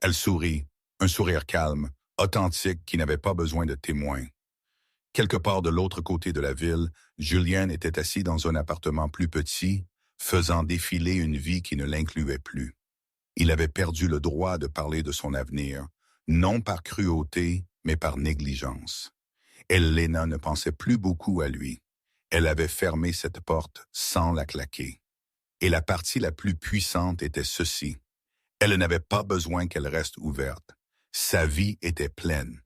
Elle sourit, un sourire calme, authentique qui n'avait pas besoin de témoins. Quelque part de l'autre côté de la ville, Julien était assis dans un appartement plus petit, faisant défiler une vie qui ne l'incluait plus. Il avait perdu le droit de parler de son avenir, non par cruauté, mais par négligence. Elena ne pensait plus beaucoup à lui. Elle avait fermé cette porte sans la claquer. Et la partie la plus puissante était ceci. Elle n'avait pas besoin qu'elle reste ouverte. Sa vie était pleine.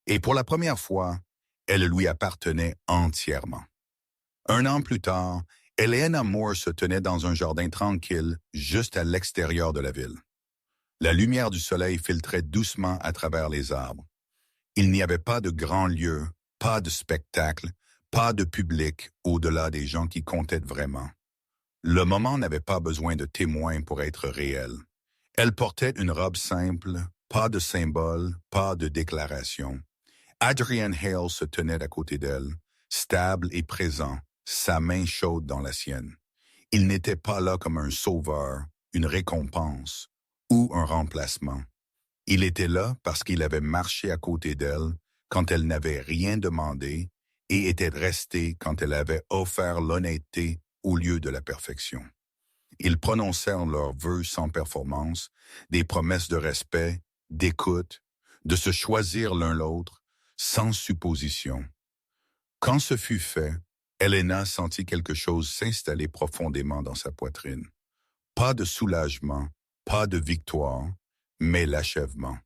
Et pour la première fois, elle lui appartenait entièrement. 1 an plus tard, Eleanor Moore se tenait dans un jardin tranquille, juste à l'extérieur de la ville. La lumière du soleil filtrait doucement à travers les arbres. Il n'y avait pas de grand lieu, pas de spectacle, pas de public au-delà des gens qui comptaient vraiment. Le moment n'avait pas besoin de témoins pour être réel. Elle portait une robe simple, pas de symbole, pas de déclaration. Adrian Hale se tenait à côté d'elle, stable et présent, sa main chaude dans la sienne. Il n'était pas là comme un sauveur, une récompense ou un remplacement. Il était là parce qu'il avait marché à côté d'elle quand elle n'avait rien demandé et était resté quand elle avait offert l'honnêteté au lieu de la perfection. Ils prononcèrent leurs vœux sans performance, des promesses de respect, d'écoute, de se choisir l'un l'autre, sans supposition. Quand ce fut fait, Helena sentit quelque chose s'installer profondément dans sa poitrine. Pas de soulagement, pas de victoire, mais l'achèvement.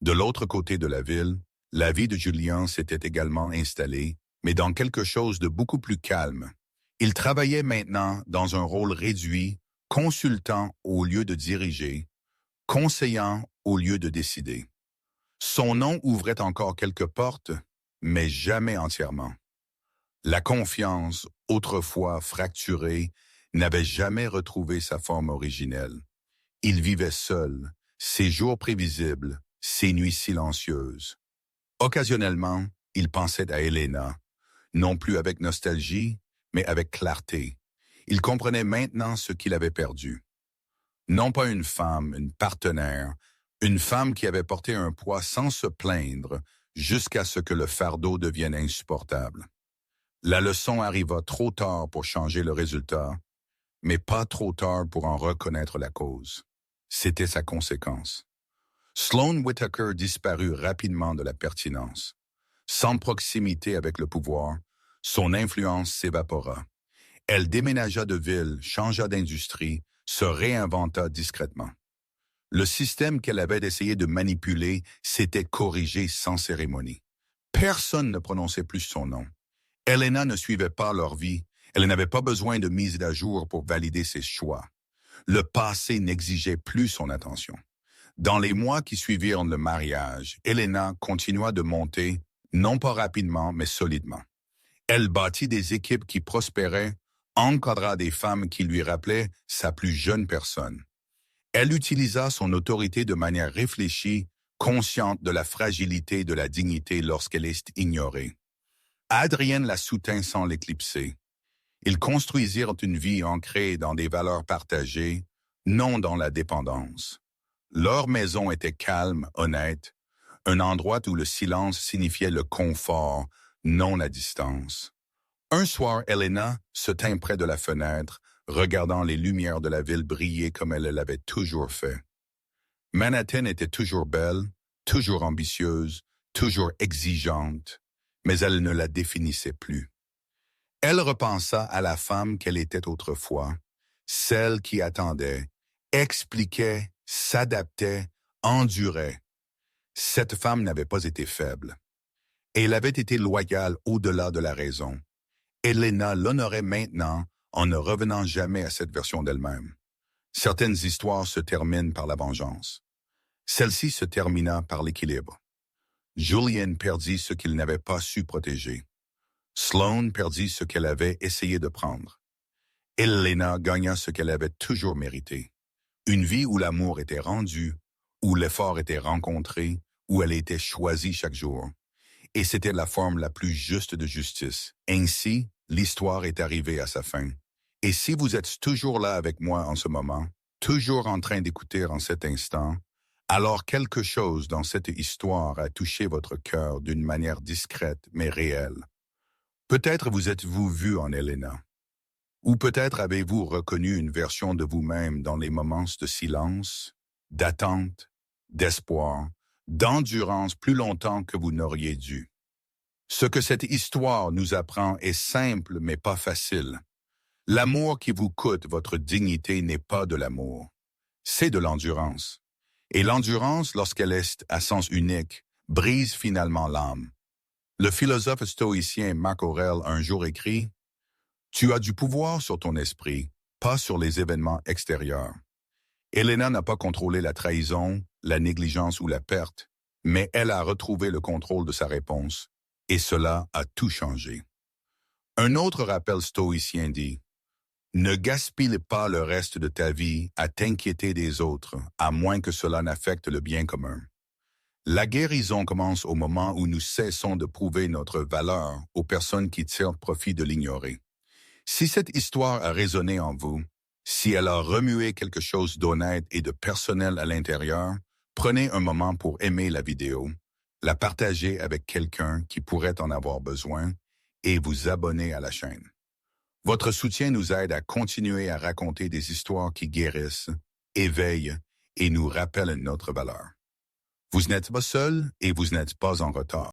De l'autre côté de la ville, la vie de Julien s'était également installée, mais dans quelque chose de beaucoup plus calme. Il travaillait maintenant dans un rôle réduit, consultant au lieu de diriger, conseillant au lieu de décider. Son nom ouvrait encore quelques portes, mais jamais entièrement. La confiance, autrefois fracturée, n'avait jamais retrouvé sa forme originelle. Il vivait seul, ses jours prévisibles, ses nuits silencieuses. Occasionnellement, il pensait à Helena, non plus avec nostalgie, mais avec clarté. Il comprenait maintenant ce qu'il avait perdu. Non pas une femme, une partenaire, une femme qui avait porté un poids sans se plaindre jusqu'à ce que le fardeau devienne insupportable. La leçon arriva trop tard pour changer le résultat, mais pas trop tard pour en reconnaître la cause. C'était sa conséquence. Sloane Whitaker disparut rapidement de la pertinence. Sans proximité avec le pouvoir, son influence s'évapora. Elle déménagea de ville, changea d'industrie, se réinventa discrètement. Le système qu'elle avait essayé de manipuler s'était corrigé sans cérémonie. Personne ne prononçait plus son nom. Helena ne suivait pas leur vie. Elle n'avait pas besoin de mise à jour pour valider ses choix. Le passé n'exigeait plus son attention. Dans les mois qui suivirent le mariage, Helena continua de monter, non pas rapidement, mais solidement. Elle bâtit des équipes qui prospéraient, encadra des femmes qui lui rappelaient sa plus jeune personne. Elle utilisa son autorité de manière réfléchie, consciente de la fragilité de la dignité lorsqu'elle est ignorée. Adrienne la soutint sans l'éclipser. Ils construisirent une vie ancrée dans des valeurs partagées, non dans la dépendance. Leur maison était calme, honnête, un endroit où le silence signifiait le confort, non la distance. Un soir, Helena se tint près de la fenêtre, regardant les lumières de la ville briller comme elle l'avait toujours fait. Manhattan était toujours belle, toujours ambitieuse, toujours exigeante, mais elle ne la définissait plus. Elle repensa à la femme qu'elle était autrefois, celle qui attendait, expliquait, s'adaptait, endurait. Cette femme n'avait pas été faible. Et elle avait été loyale au-delà de la raison. Helena l'honorait maintenant en ne revenant jamais à cette version d'elle-même. Certaines histoires se terminent par la vengeance. Celle-ci se termina par l'équilibre. Julian perdit ce qu'il n'avait pas su protéger. Sloane perdit ce qu'elle avait essayé de prendre. Helena gagna ce qu'elle avait toujours mérité. Une vie où l'amour était rendu, où l'effort était rencontré, où elle était choisie chaque jour. Et c'était la forme la plus juste de justice. Ainsi, l'histoire est arrivée à sa fin. Et si vous êtes toujours là avec moi en ce moment, toujours en train d'écouter en cet instant, alors quelque chose dans cette histoire a touché votre cœur d'une manière discrète mais réelle. Peut-être vous êtes-vous vu en Helena. Ou peut-être avez-vous reconnu une version de vous-même dans les moments de silence, d'attente, d'espoir, d'endurance plus longtemps que vous n'auriez dû. Ce que cette histoire nous apprend est simple mais pas facile. L'amour qui vous coûte votre dignité n'est pas de l'amour, c'est de l'endurance. Et l'endurance, lorsqu'elle est à sens unique, brise finalement l'âme. Le philosophe stoïcien Marc Aurèle un jour écrit Tu as du pouvoir sur ton esprit, pas sur les événements extérieurs. Elena n'a pas contrôlé la trahison, la négligence ou la perte, mais elle a retrouvé le contrôle de sa réponse, et cela a tout changé. Un autre rappel stoïcien dit « Ne gaspille pas le reste de ta vie à t'inquiéter des autres, à moins que cela n'affecte le bien commun. » La guérison commence au moment où nous cessons de prouver notre valeur aux personnes qui tirent profit de l'ignorer. Si cette histoire a résonné en vous, si elle a remué quelque chose d'honnête et de personnel à l'intérieur, prenez un moment pour aimer la vidéo, la partager avec quelqu'un qui pourrait en avoir besoin et vous abonner à la chaîne. Votre soutien nous aide à continuer à raconter des histoires qui guérissent, éveillent et nous rappellent notre valeur. Vous n'êtes pas seul et vous n'êtes pas en retard.